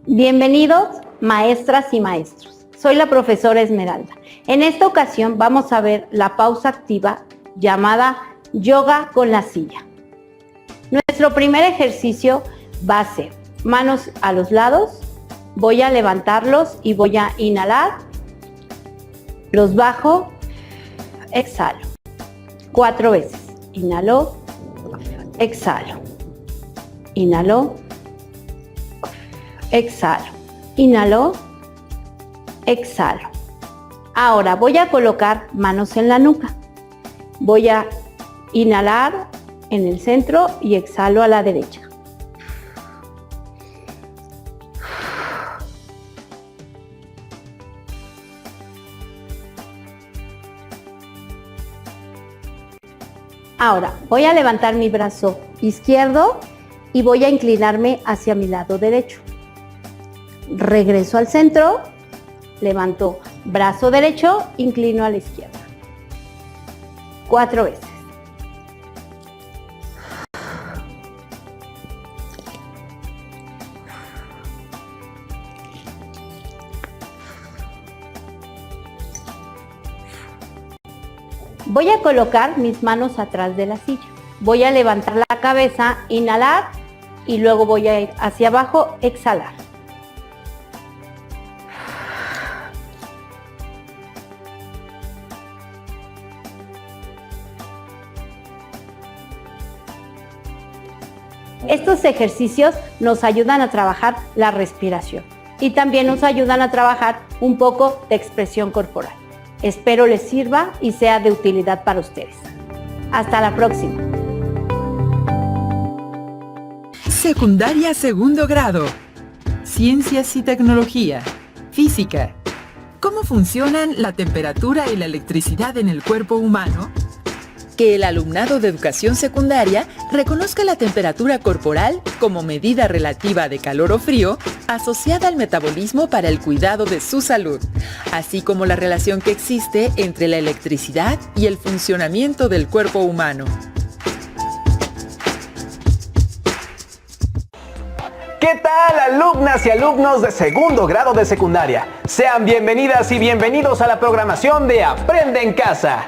Speaker 16: Bienvenidos, maestras y maestros. Soy la profesora Esmeralda. En esta ocasión vamos a ver la pausa activa llamada yoga con la silla. Nuestro primer ejercicio va a ser manos a los lados. Voy a levantarlos y voy a inhalar. Los bajo, exhalo. 4 veces. Inhalo, exhalo. Inhalo, exhalo. Inhalo, exhalo. Ahora voy a colocar manos en la nuca. Voy a inhalar en el centro y exhalo a la derecha. Ahora voy a levantar mi brazo izquierdo y voy a inclinarme hacia mi lado derecho. Regreso al centro, levanto brazo derecho, inclino a la izquierda. 4 veces. Voy a colocar mis manos atrás de la silla. Voy a levantar la cabeza, inhalar y luego voy a ir hacia abajo, exhalar. Estos ejercicios nos ayudan a trabajar la respiración y también nos ayudan a trabajar un poco de expresión corporal. Espero les sirva y sea de utilidad para ustedes. Hasta la próxima.
Speaker 1: Secundaria segundo grado. Ciencias y tecnología. Física. ¿Cómo funcionan la temperatura y la electricidad en el cuerpo humano? Que el alumnado de educación secundaria reconozca la temperatura corporal como medida relativa de calor o frío asociada al metabolismo para el cuidado de su salud, así como la relación que existe entre la electricidad y el funcionamiento del cuerpo humano.
Speaker 7: ¿Qué tal, alumnas y alumnos de segundo grado de secundaria? Sean bienvenidas y bienvenidos a la programación de Aprende en Casa.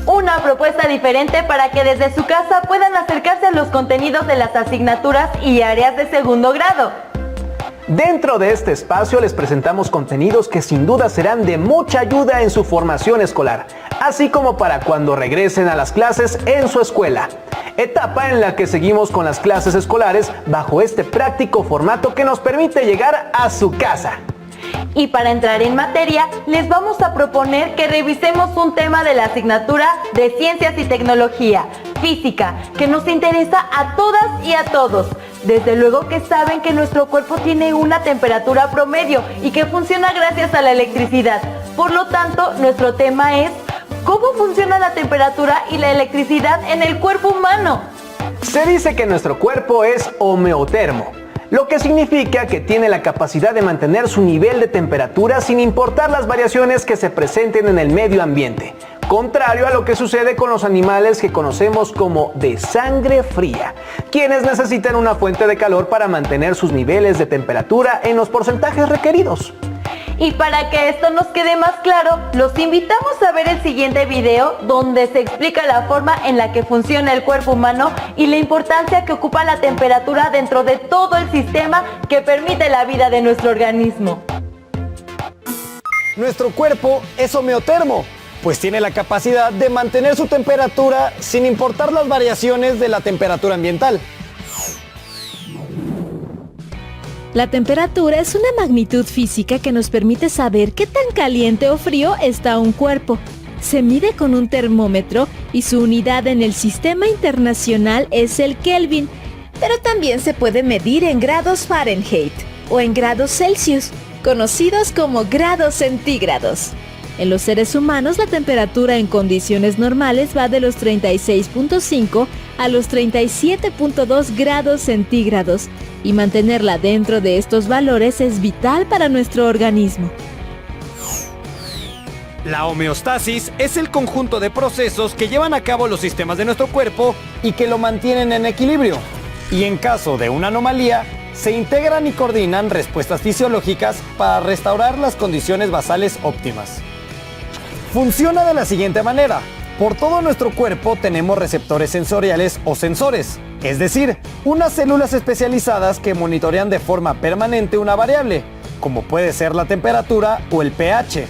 Speaker 8: Una propuesta diferente para que desde su casa puedan acercarse a los contenidos de las asignaturas y áreas de segundo grado.
Speaker 7: Dentro de este espacio les presentamos contenidos que sin duda serán de mucha ayuda en su formación escolar, así como para cuando regresen a las clases en su escuela. Etapa en la que seguimos con las clases escolares bajo este práctico formato que nos permite llegar a su casa.
Speaker 8: Y para entrar en materia, les vamos a proponer que revisemos un tema de la asignatura de Ciencias y Tecnología, Física, que nos interesa a todas y a todos. Desde luego que saben que nuestro cuerpo tiene una temperatura promedio y que funciona gracias a la electricidad. Por lo tanto, nuestro tema es ¿cómo funciona la temperatura y la electricidad en el cuerpo humano?
Speaker 7: Se dice que nuestro cuerpo es homeotermo, lo que significa que tiene la capacidad de mantener su nivel de temperatura sin importar las variaciones que se presenten en el medio ambiente, contrario a lo que sucede con los animales que conocemos como de sangre fría, quienes necesitan una fuente de calor para mantener sus niveles de temperatura en los porcentajes requeridos.
Speaker 8: Y para que esto nos quede más claro, los invitamos a ver el siguiente video donde se explica la forma en la que funciona el cuerpo humano y la importancia que ocupa la temperatura dentro de todo el sistema que permite la vida de nuestro organismo.
Speaker 17: Nuestro cuerpo es homeotermo, pues tiene la capacidad de mantener su temperatura sin importar las variaciones de la temperatura ambiental.
Speaker 11: La temperatura es una magnitud física que nos permite saber qué tan caliente o frío está un cuerpo. Se mide con un termómetro y su unidad en el sistema internacional es el Kelvin, pero también se puede medir en grados Fahrenheit o en grados Celsius, conocidos como grados centígrados. En los seres humanos, la temperatura en condiciones normales va de los 36.5 a los 37.2 grados centígrados, y mantenerla dentro de estos valores es vital para nuestro organismo.
Speaker 17: La homeostasis es el conjunto de procesos que llevan a cabo los sistemas de nuestro cuerpo y que lo mantienen en equilibrio. Y en caso de una anomalía, se integran y coordinan respuestas fisiológicas para restaurar las condiciones basales óptimas. Funciona de la siguiente manera. Por todo nuestro cuerpo tenemos receptores sensoriales o sensores, es decir, unas células especializadas que monitorean de forma permanente una variable, como puede ser la temperatura o el pH.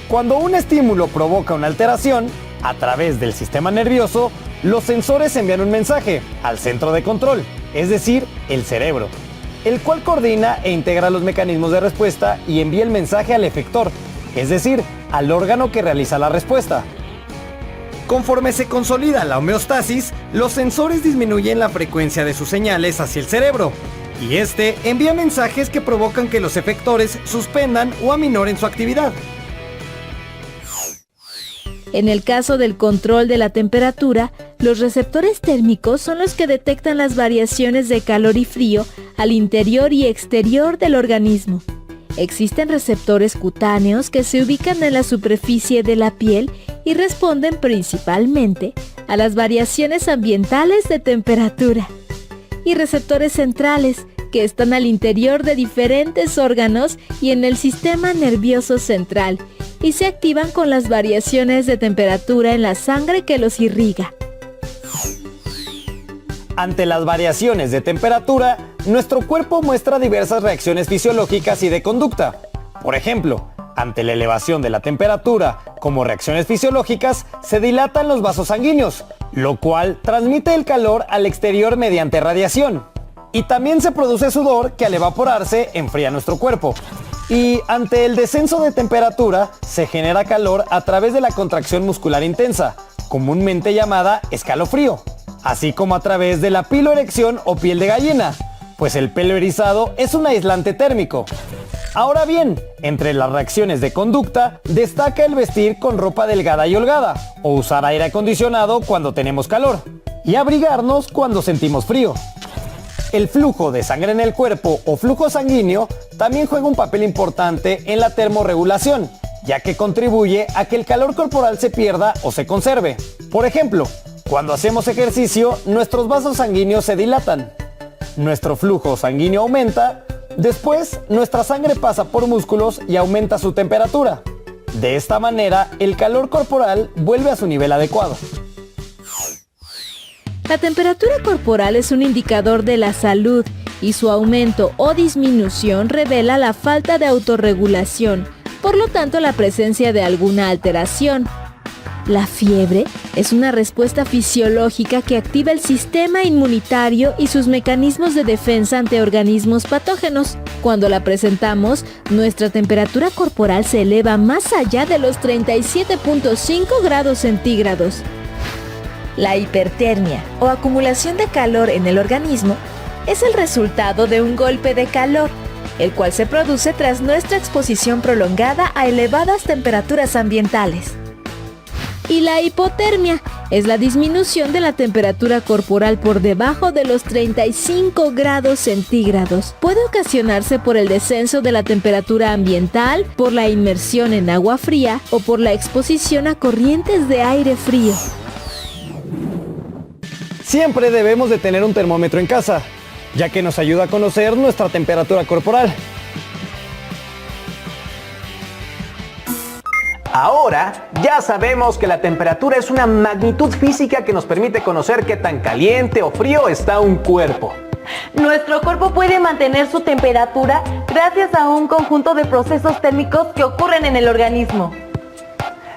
Speaker 17: Cuando un estímulo provoca una alteración, a través del sistema nervioso, los sensores envían un mensaje al centro de control, es decir, el cerebro, el cual coordina e integra los mecanismos de respuesta y envía el mensaje al efector, es decir, al órgano que realiza la respuesta. Conforme se consolida la homeostasis, los sensores disminuyen la frecuencia de sus señales hacia el cerebro, y este envía mensajes que provocan que los efectores suspendan o aminoren su actividad.
Speaker 11: En el caso del control de la temperatura, los receptores térmicos son los que detectan las variaciones de calor y frío al interior y exterior del organismo. Existen receptores cutáneos que se ubican en la superficie de la piel y responden principalmente a las variaciones ambientales de temperatura. Y receptores centrales que están al interior de diferentes órganos y en el sistema nervioso central y se activan con las variaciones de temperatura en la sangre que los irriga.
Speaker 17: Ante las variaciones de temperatura, nuestro cuerpo muestra diversas reacciones fisiológicas y de conducta. Por ejemplo, ante la elevación de la temperatura, como reacciones fisiológicas, se dilatan los vasos sanguíneos, lo cual transmite el calor al exterior mediante radiación. Y también se produce sudor que al evaporarse enfría nuestro cuerpo. Y ante el descenso de temperatura se genera calor a través de la contracción muscular intensa, comúnmente llamada escalofrío, así como a través de la piloerección o piel de gallina, pues el pelo erizado es un aislante térmico. Ahora bien, entre las reacciones de conducta destaca el vestir con ropa delgada y holgada, o usar aire acondicionado cuando tenemos calor, y abrigarnos cuando sentimos frío. El flujo de sangre en el cuerpo o flujo sanguíneo también juega un papel importante en la termorregulación, ya que contribuye a que el calor corporal se pierda o se conserve. Por ejemplo, cuando hacemos ejercicio, nuestros vasos sanguíneos se dilatan. Nuestro flujo sanguíneo aumenta, después nuestra sangre pasa por músculos y aumenta su temperatura. De esta manera, el calor corporal vuelve a su nivel adecuado.
Speaker 11: La temperatura corporal es un indicador de la salud y su aumento o disminución revela la falta de autorregulación, por lo tanto la presencia de alguna alteración. La fiebre es una respuesta fisiológica que activa el sistema inmunitario y sus mecanismos de defensa ante organismos patógenos. Cuando la presentamos, nuestra temperatura corporal se eleva más allá de los 37.5 grados centígrados. La hipertermia o acumulación de calor en el organismo es el resultado de un golpe de calor, el cual se produce tras nuestra exposición prolongada a elevadas temperaturas ambientales. Y la hipotermia es la disminución de la temperatura corporal por debajo de los 35 grados centígrados. Puede ocasionarse por el descenso de la temperatura ambiental, por la inmersión en agua fría o por la exposición a corrientes de aire frío.
Speaker 17: Siempre debemos de tener un termómetro en casa, ya que nos ayuda a conocer nuestra temperatura corporal.
Speaker 7: Ahora ya sabemos que la temperatura es una magnitud física que nos permite conocer qué tan caliente o frío está un cuerpo.
Speaker 8: Nuestro cuerpo puede mantener su temperatura gracias a un conjunto de procesos térmicos que ocurren en el organismo.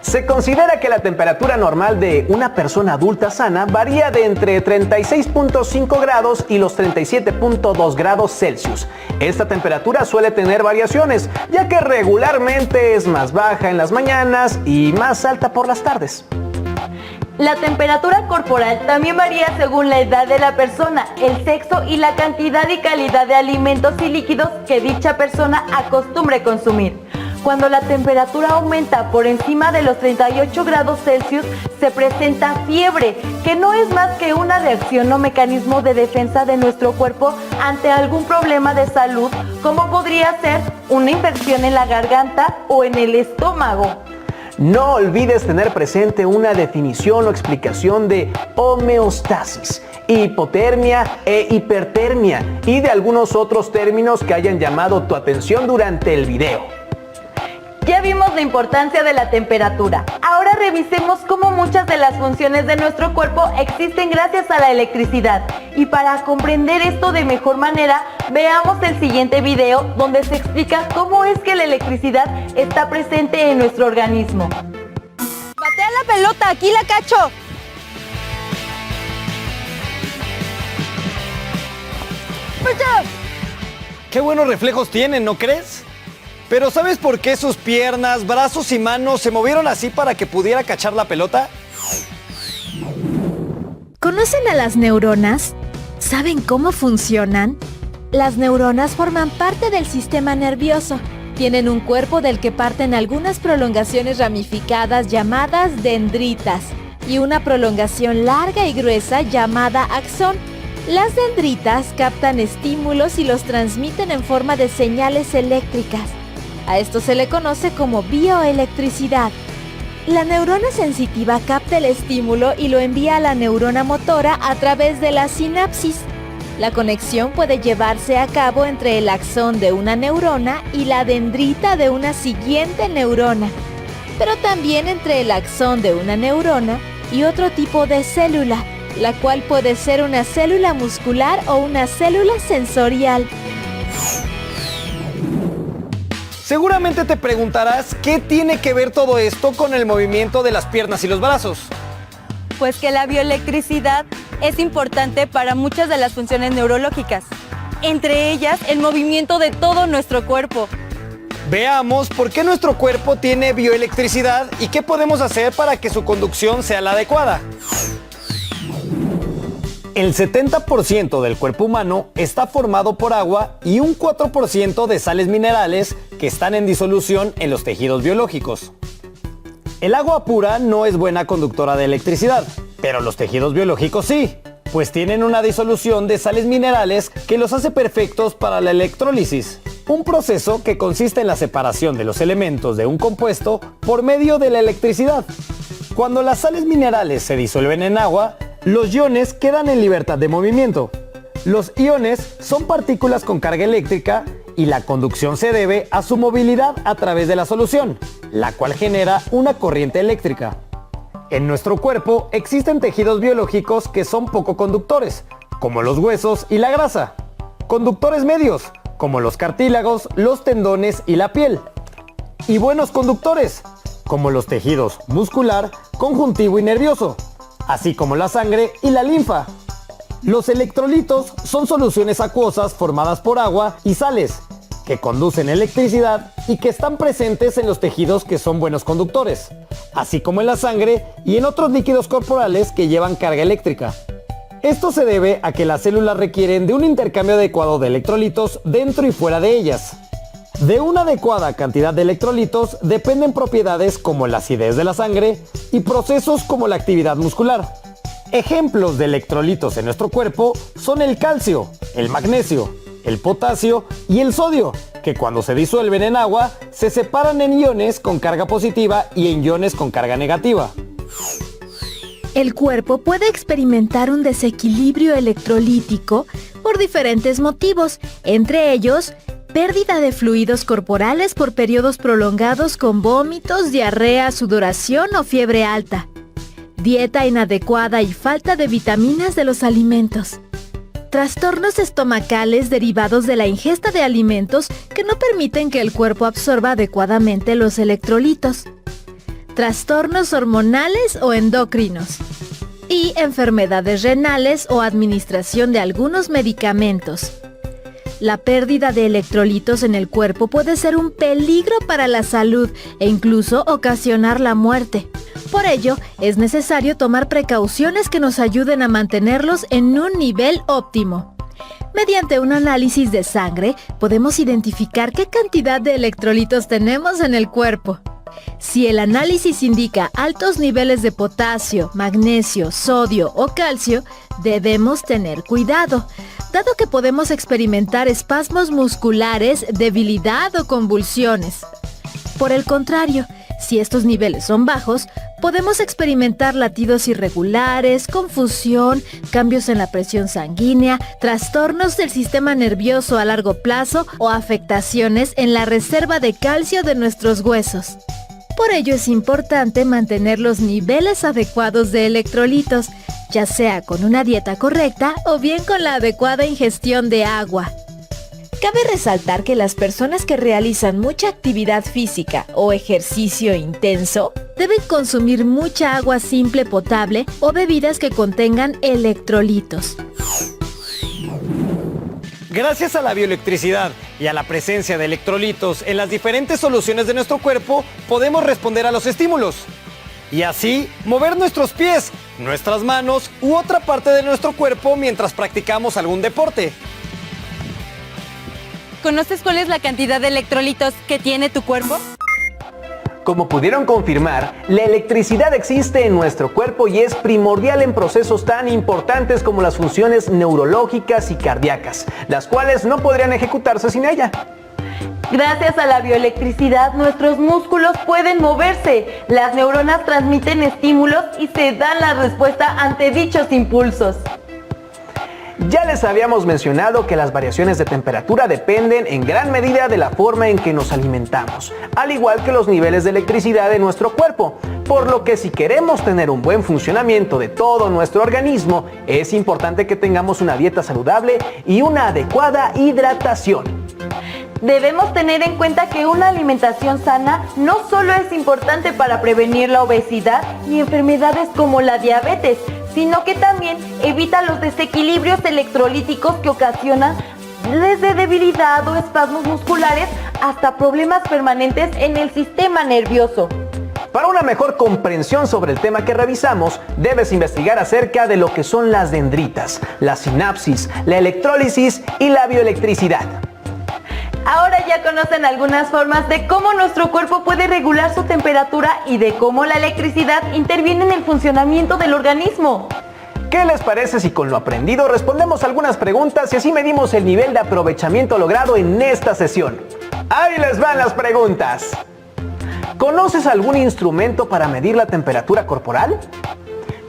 Speaker 7: Se considera que la temperatura normal de una persona adulta sana varía de entre 36.5 grados y los 37.2 grados Celsius. Esta temperatura suele tener variaciones, ya que regularmente es más baja en las mañanas y más alta por las tardes.
Speaker 8: La temperatura corporal también varía según la edad de la persona, el sexo y la cantidad y calidad de alimentos y líquidos que dicha persona acostumbre consumir. Cuando la temperatura aumenta por encima de los 38 grados Celsius, se presenta fiebre, que no es más que una reacción o mecanismo de defensa de nuestro cuerpo ante algún problema de salud, como podría ser una infección en la garganta o en el estómago.
Speaker 7: No olvides tener presente una definición o explicación de homeostasis, hipotermia e hipertermia y de algunos otros términos que hayan llamado tu atención durante el video.
Speaker 8: Ya vimos la importancia de la temperatura. Ahora revisemos cómo muchas de las funciones de nuestro cuerpo existen gracias a la electricidad. Y para comprender esto de mejor manera, veamos el siguiente video donde se explica cómo es que la electricidad está presente en nuestro organismo.
Speaker 18: ¡Batea la pelota! ¡Aquí la cacho!
Speaker 17: ¡Qué buenos reflejos tienen, ¿no crees? Pero ¿sabes por qué sus piernas, brazos y manos se movieron así para que pudiera cachar la pelota?
Speaker 11: ¿Conocen a las neuronas? ¿Saben cómo funcionan? Las neuronas forman parte del sistema nervioso. Tienen un cuerpo del que parten algunas prolongaciones ramificadas llamadas dendritas y una prolongación larga y gruesa llamada axón. Las dendritas captan estímulos y los transmiten en forma de señales eléctricas. A esto se le conoce como bioelectricidad. La neurona sensitiva capta el estímulo y lo envía a la neurona motora a través de la sinapsis. La conexión puede llevarse a cabo entre el axón de una neurona y la dendrita de una siguiente neurona, pero también entre el axón de una neurona y otro tipo de célula, la cual puede ser una célula muscular o una célula sensorial.
Speaker 17: Seguramente te preguntarás qué tiene que ver todo esto con el movimiento de las piernas y los brazos.
Speaker 18: Pues que la bioelectricidad es importante para muchas de las funciones neurológicas, entre ellas el movimiento de todo nuestro cuerpo.
Speaker 17: Veamos por qué nuestro cuerpo tiene bioelectricidad y qué podemos hacer para que su conducción sea la adecuada. El 70% del cuerpo humano está formado por agua y un 4% de sales minerales que están en disolución en los tejidos biológicos. El agua pura no es buena conductora de electricidad, pero los tejidos biológicos sí, pues tienen una disolución de sales minerales que los hace perfectos para la electrólisis, un proceso que consiste en la separación de los elementos de un compuesto por medio de la electricidad. Cuando las sales minerales se disuelven en agua, los iones quedan en libertad de movimiento. Los iones son partículas con carga eléctrica y la conducción se debe a su movilidad a través de la solución, la cual genera una corriente eléctrica. En nuestro cuerpo existen tejidos biológicos que son poco conductores, como los huesos y la grasa. Conductores medios, como los cartílagos, los tendones y la piel. Y buenos conductores, como los tejidos muscular, conjuntivo y nervioso, así como la sangre y la linfa. Los electrolitos son soluciones acuosas formadas por agua y sales, que conducen electricidad y que están presentes en los tejidos que son buenos conductores, así como en la sangre y en otros líquidos corporales que llevan carga eléctrica. Esto se debe a que las células requieren de un intercambio adecuado de electrolitos dentro y fuera de ellas. De una adecuada cantidad de electrolitos dependen propiedades como la acidez de la sangre y procesos como la actividad muscular. Ejemplos de electrolitos en nuestro cuerpo son el calcio, el magnesio, el potasio y el sodio, que cuando se disuelven en agua se separan en iones con carga positiva y en iones con carga negativa.
Speaker 11: El cuerpo puede experimentar un desequilibrio electrolítico por diferentes motivos, entre ellos, pérdida de fluidos corporales por periodos prolongados con vómitos, diarrea, sudoración o fiebre alta, dieta inadecuada y falta de vitaminas de los alimentos, trastornos estomacales derivados de la ingesta de alimentos que no permiten que el cuerpo absorba adecuadamente los electrolitos, trastornos hormonales o endocrinos, y enfermedades renales o administración de algunos medicamentos. La pérdida de electrolitos en el cuerpo puede ser un peligro para la salud e incluso ocasionar la muerte. Por ello, es necesario tomar precauciones que nos ayuden a mantenerlos en un nivel óptimo. Mediante un análisis de sangre, podemos identificar qué cantidad de electrolitos tenemos en el cuerpo. Si el análisis indica altos niveles de potasio, magnesio, sodio o calcio, debemos tener cuidado, dado que podemos experimentar espasmos musculares, debilidad o convulsiones. Por el contrario, si estos niveles son bajos, podemos experimentar latidos irregulares, confusión, cambios en la presión sanguínea, trastornos del sistema nervioso a largo plazo o afectaciones en la reserva de calcio de nuestros huesos. Por ello es importante mantener los niveles adecuados de electrolitos, ya sea con una dieta correcta o bien con la adecuada ingestión de agua. Cabe resaltar que las personas que realizan mucha actividad física o ejercicio intenso deben consumir mucha agua simple potable o bebidas que contengan electrolitos.
Speaker 17: Gracias a la bioelectricidad y a la presencia de electrolitos en las diferentes soluciones de nuestro cuerpo, podemos responder a los estímulos. Y así, mover nuestros pies, nuestras manos u otra parte de nuestro cuerpo mientras practicamos algún deporte.
Speaker 18: ¿Conoces cuál es la cantidad de electrolitos que tiene tu cuerpo?
Speaker 7: Como pudieron confirmar, la electricidad existe en nuestro cuerpo y es primordial en procesos tan importantes como las funciones neurológicas y cardíacas, las cuales no podrían ejecutarse sin ella.
Speaker 8: Gracias a la bioelectricidad, nuestros músculos pueden moverse. Las neuronas transmiten estímulos y se dan la respuesta ante dichos impulsos.
Speaker 7: Ya les habíamos mencionado que las variaciones de temperatura dependen en gran medida de la forma en que nos alimentamos, al igual que los niveles de electricidad de nuestro cuerpo, por lo que si queremos tener un buen funcionamiento de todo nuestro organismo, es importante que tengamos una dieta saludable y una adecuada hidratación.
Speaker 8: Debemos tener en cuenta que una alimentación sana no solo es importante para prevenir la obesidad y enfermedades como la diabetes, sino que también evita los desequilibrios electrolíticos que ocasionan desde debilidad o espasmos musculares hasta problemas permanentes en el sistema nervioso.
Speaker 7: Para una mejor comprensión sobre el tema que revisamos, debes investigar acerca de lo que son las dendritas, la sinapsis, la electrólisis y la bioelectricidad.
Speaker 8: Ahora ya conocen algunas formas de cómo nuestro cuerpo puede regular su temperatura y de cómo la electricidad interviene en el funcionamiento del organismo.
Speaker 7: ¿Qué les parece si con lo aprendido respondemos algunas preguntas y así medimos el nivel de aprovechamiento logrado en esta sesión? ¡Ahí les van las preguntas! ¿Conoces algún instrumento para medir la temperatura corporal?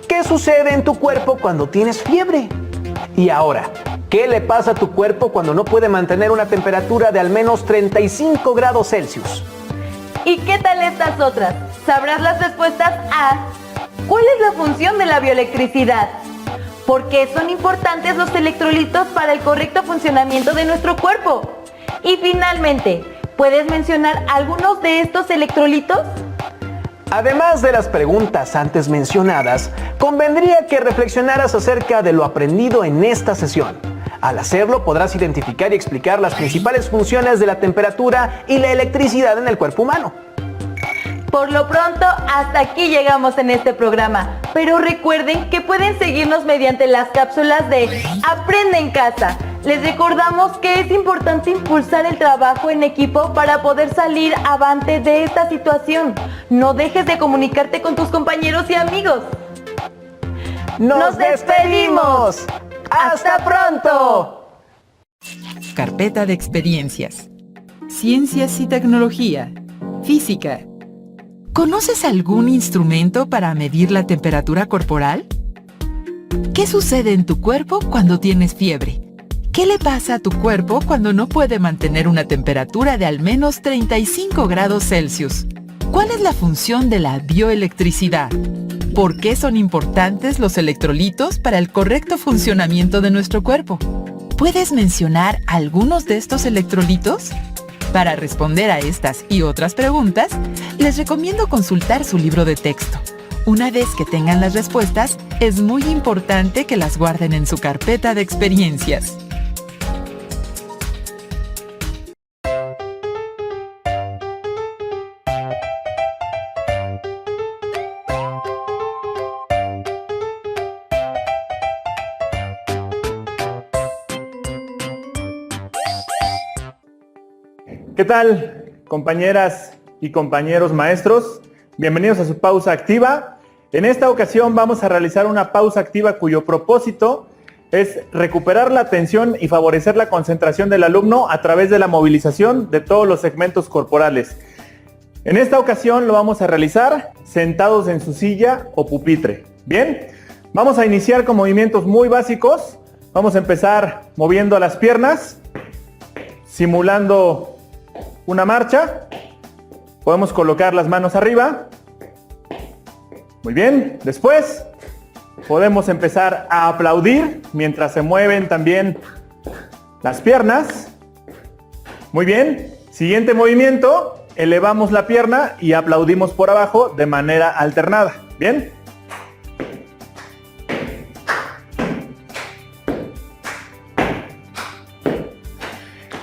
Speaker 7: ¿Qué sucede en tu cuerpo cuando tienes fiebre? Y ahora, ¿qué le pasa a tu cuerpo cuando no puede mantener una temperatura de al menos 35 grados Celsius?
Speaker 8: ¿Y qué tal estas otras? Sabrás las respuestas a ¿cuál es la función de la bioelectricidad? ¿Por qué son importantes los electrolitos para el correcto funcionamiento de nuestro cuerpo? Y finalmente, ¿puedes mencionar algunos de estos electrolitos?
Speaker 7: Además de las preguntas antes mencionadas, convendría que reflexionaras acerca de lo aprendido en esta sesión. Al hacerlo podrás identificar y explicar las principales funciones de la temperatura y la electricidad en el cuerpo humano.
Speaker 8: Por lo pronto, hasta aquí llegamos en este programa, pero recuerden que pueden seguirnos mediante las cápsulas de Aprende en Casa. Les recordamos que es importante impulsar el trabajo en equipo para poder salir avante de esta situación. No dejes de comunicarte con tus compañeros y amigos.
Speaker 7: ¡Nos despedimos! ¡Hasta pronto!
Speaker 1: Carpeta de experiencias. Ciencias y tecnología. Física. ¿Conoces algún instrumento para medir la temperatura corporal? ¿Qué sucede en tu cuerpo cuando tienes fiebre? ¿Qué le pasa a tu cuerpo cuando no puede mantener una temperatura de al menos 35 grados Celsius? ¿Cuál es la función de la bioelectricidad? ¿Por qué son importantes los electrolitos para el correcto funcionamiento de nuestro cuerpo? ¿Puedes mencionar algunos de estos electrolitos? Para responder a estas y otras preguntas, les recomiendo consultar su libro de texto. Una vez que tengan las respuestas, es muy importante que las guarden en su carpeta de experiencias.
Speaker 19: ¿Qué tal, compañeras y compañeros maestros? Bienvenidos a su pausa activa. En esta ocasión vamos a realizar una pausa activa cuyo propósito es recuperar la atención y favorecer la concentración del alumno a través de la movilización de todos los segmentos corporales. En esta ocasión lo vamos a realizar sentados en su silla o pupitre. Bien, vamos a iniciar con movimientos muy básicos. Vamos a empezar moviendo las piernas, simulando una marcha. Podemos colocar las manos arriba. Muy bien. Después podemos empezar a aplaudir mientras se mueven también las piernas. Muy bien. Siguiente movimiento. Elevamos la pierna y aplaudimos por abajo de manera alternada. Bien.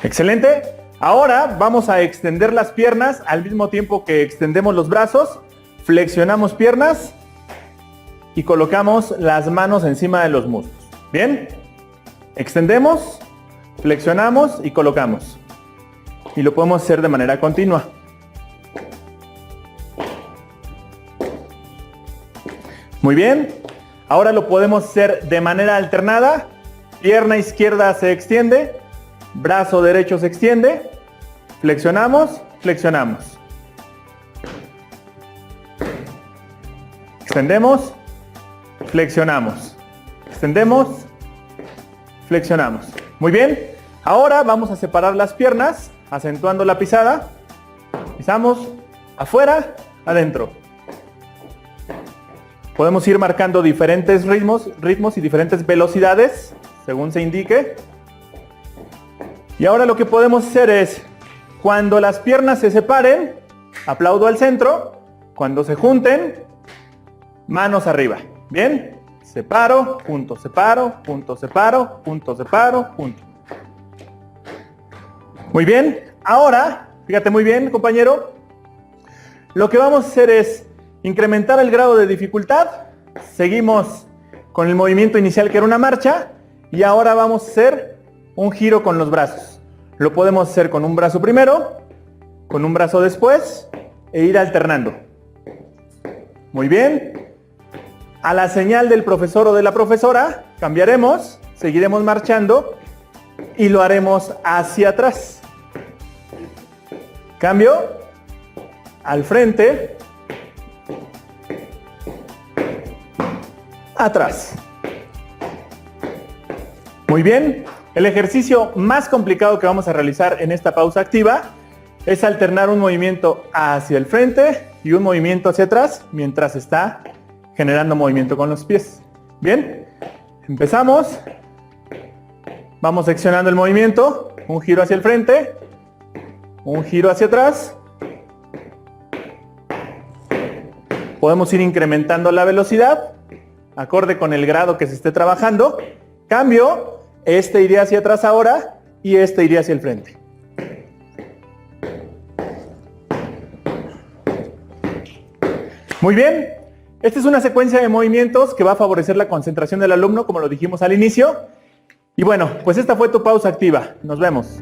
Speaker 19: Excelente. Ahora vamos a extender las piernas al mismo tiempo que extendemos los brazos. Flexionamos piernas y colocamos las manos encima de los muslos. Bien. Extendemos, flexionamos y colocamos. Y lo podemos hacer de manera continua. Muy bien. Ahora lo podemos hacer de manera alternada. Pierna izquierda se extiende. Brazo derecho se extiende, flexionamos, flexionamos. Extendemos, flexionamos. Extendemos, flexionamos. Muy bien. Ahora vamos a separar las piernas, acentuando la pisada. Pisamos afuera, adentro. Podemos ir marcando diferentes ritmos y diferentes velocidades, según se indique. Y ahora lo que podemos hacer es Cuando las piernas se separen, aplaudo al centro. Cuando se junten, manos arriba. ¿Bien? Separo, junto, separo, junto, separo, junto, separo, junto. Muy bien. Ahora, fíjate muy bien, compañero. Lo que vamos a hacer es incrementar el grado de dificultad. Seguimos con el movimiento inicial, que era una marcha. Y ahora vamos a hacer un giro con los brazos. Lo podemos hacer con un brazo primero, con un brazo después, e ir alternando. Muy bien. A la señal del profesor o de la profesora, cambiaremos, seguiremos marchando y lo haremos hacia atrás. Cambio, al frente, atrás. Muy bien. El ejercicio más complicado que vamos a realizar en esta pausa activa es alternar un movimiento hacia el frente y un movimiento hacia atrás mientras está generando movimiento con los pies. Bien, empezamos. Vamos seccionando el movimiento. Un giro hacia el frente, un giro hacia atrás. Podemos ir incrementando la velocidad acorde con el grado que se esté trabajando. Cambio. Este iría hacia atrás ahora y este iría hacia el frente. Muy bien. Esta es una secuencia de movimientos que va a favorecer la concentración del alumno, como lo dijimos al inicio. Y bueno, pues esta fue tu pausa activa. Nos vemos.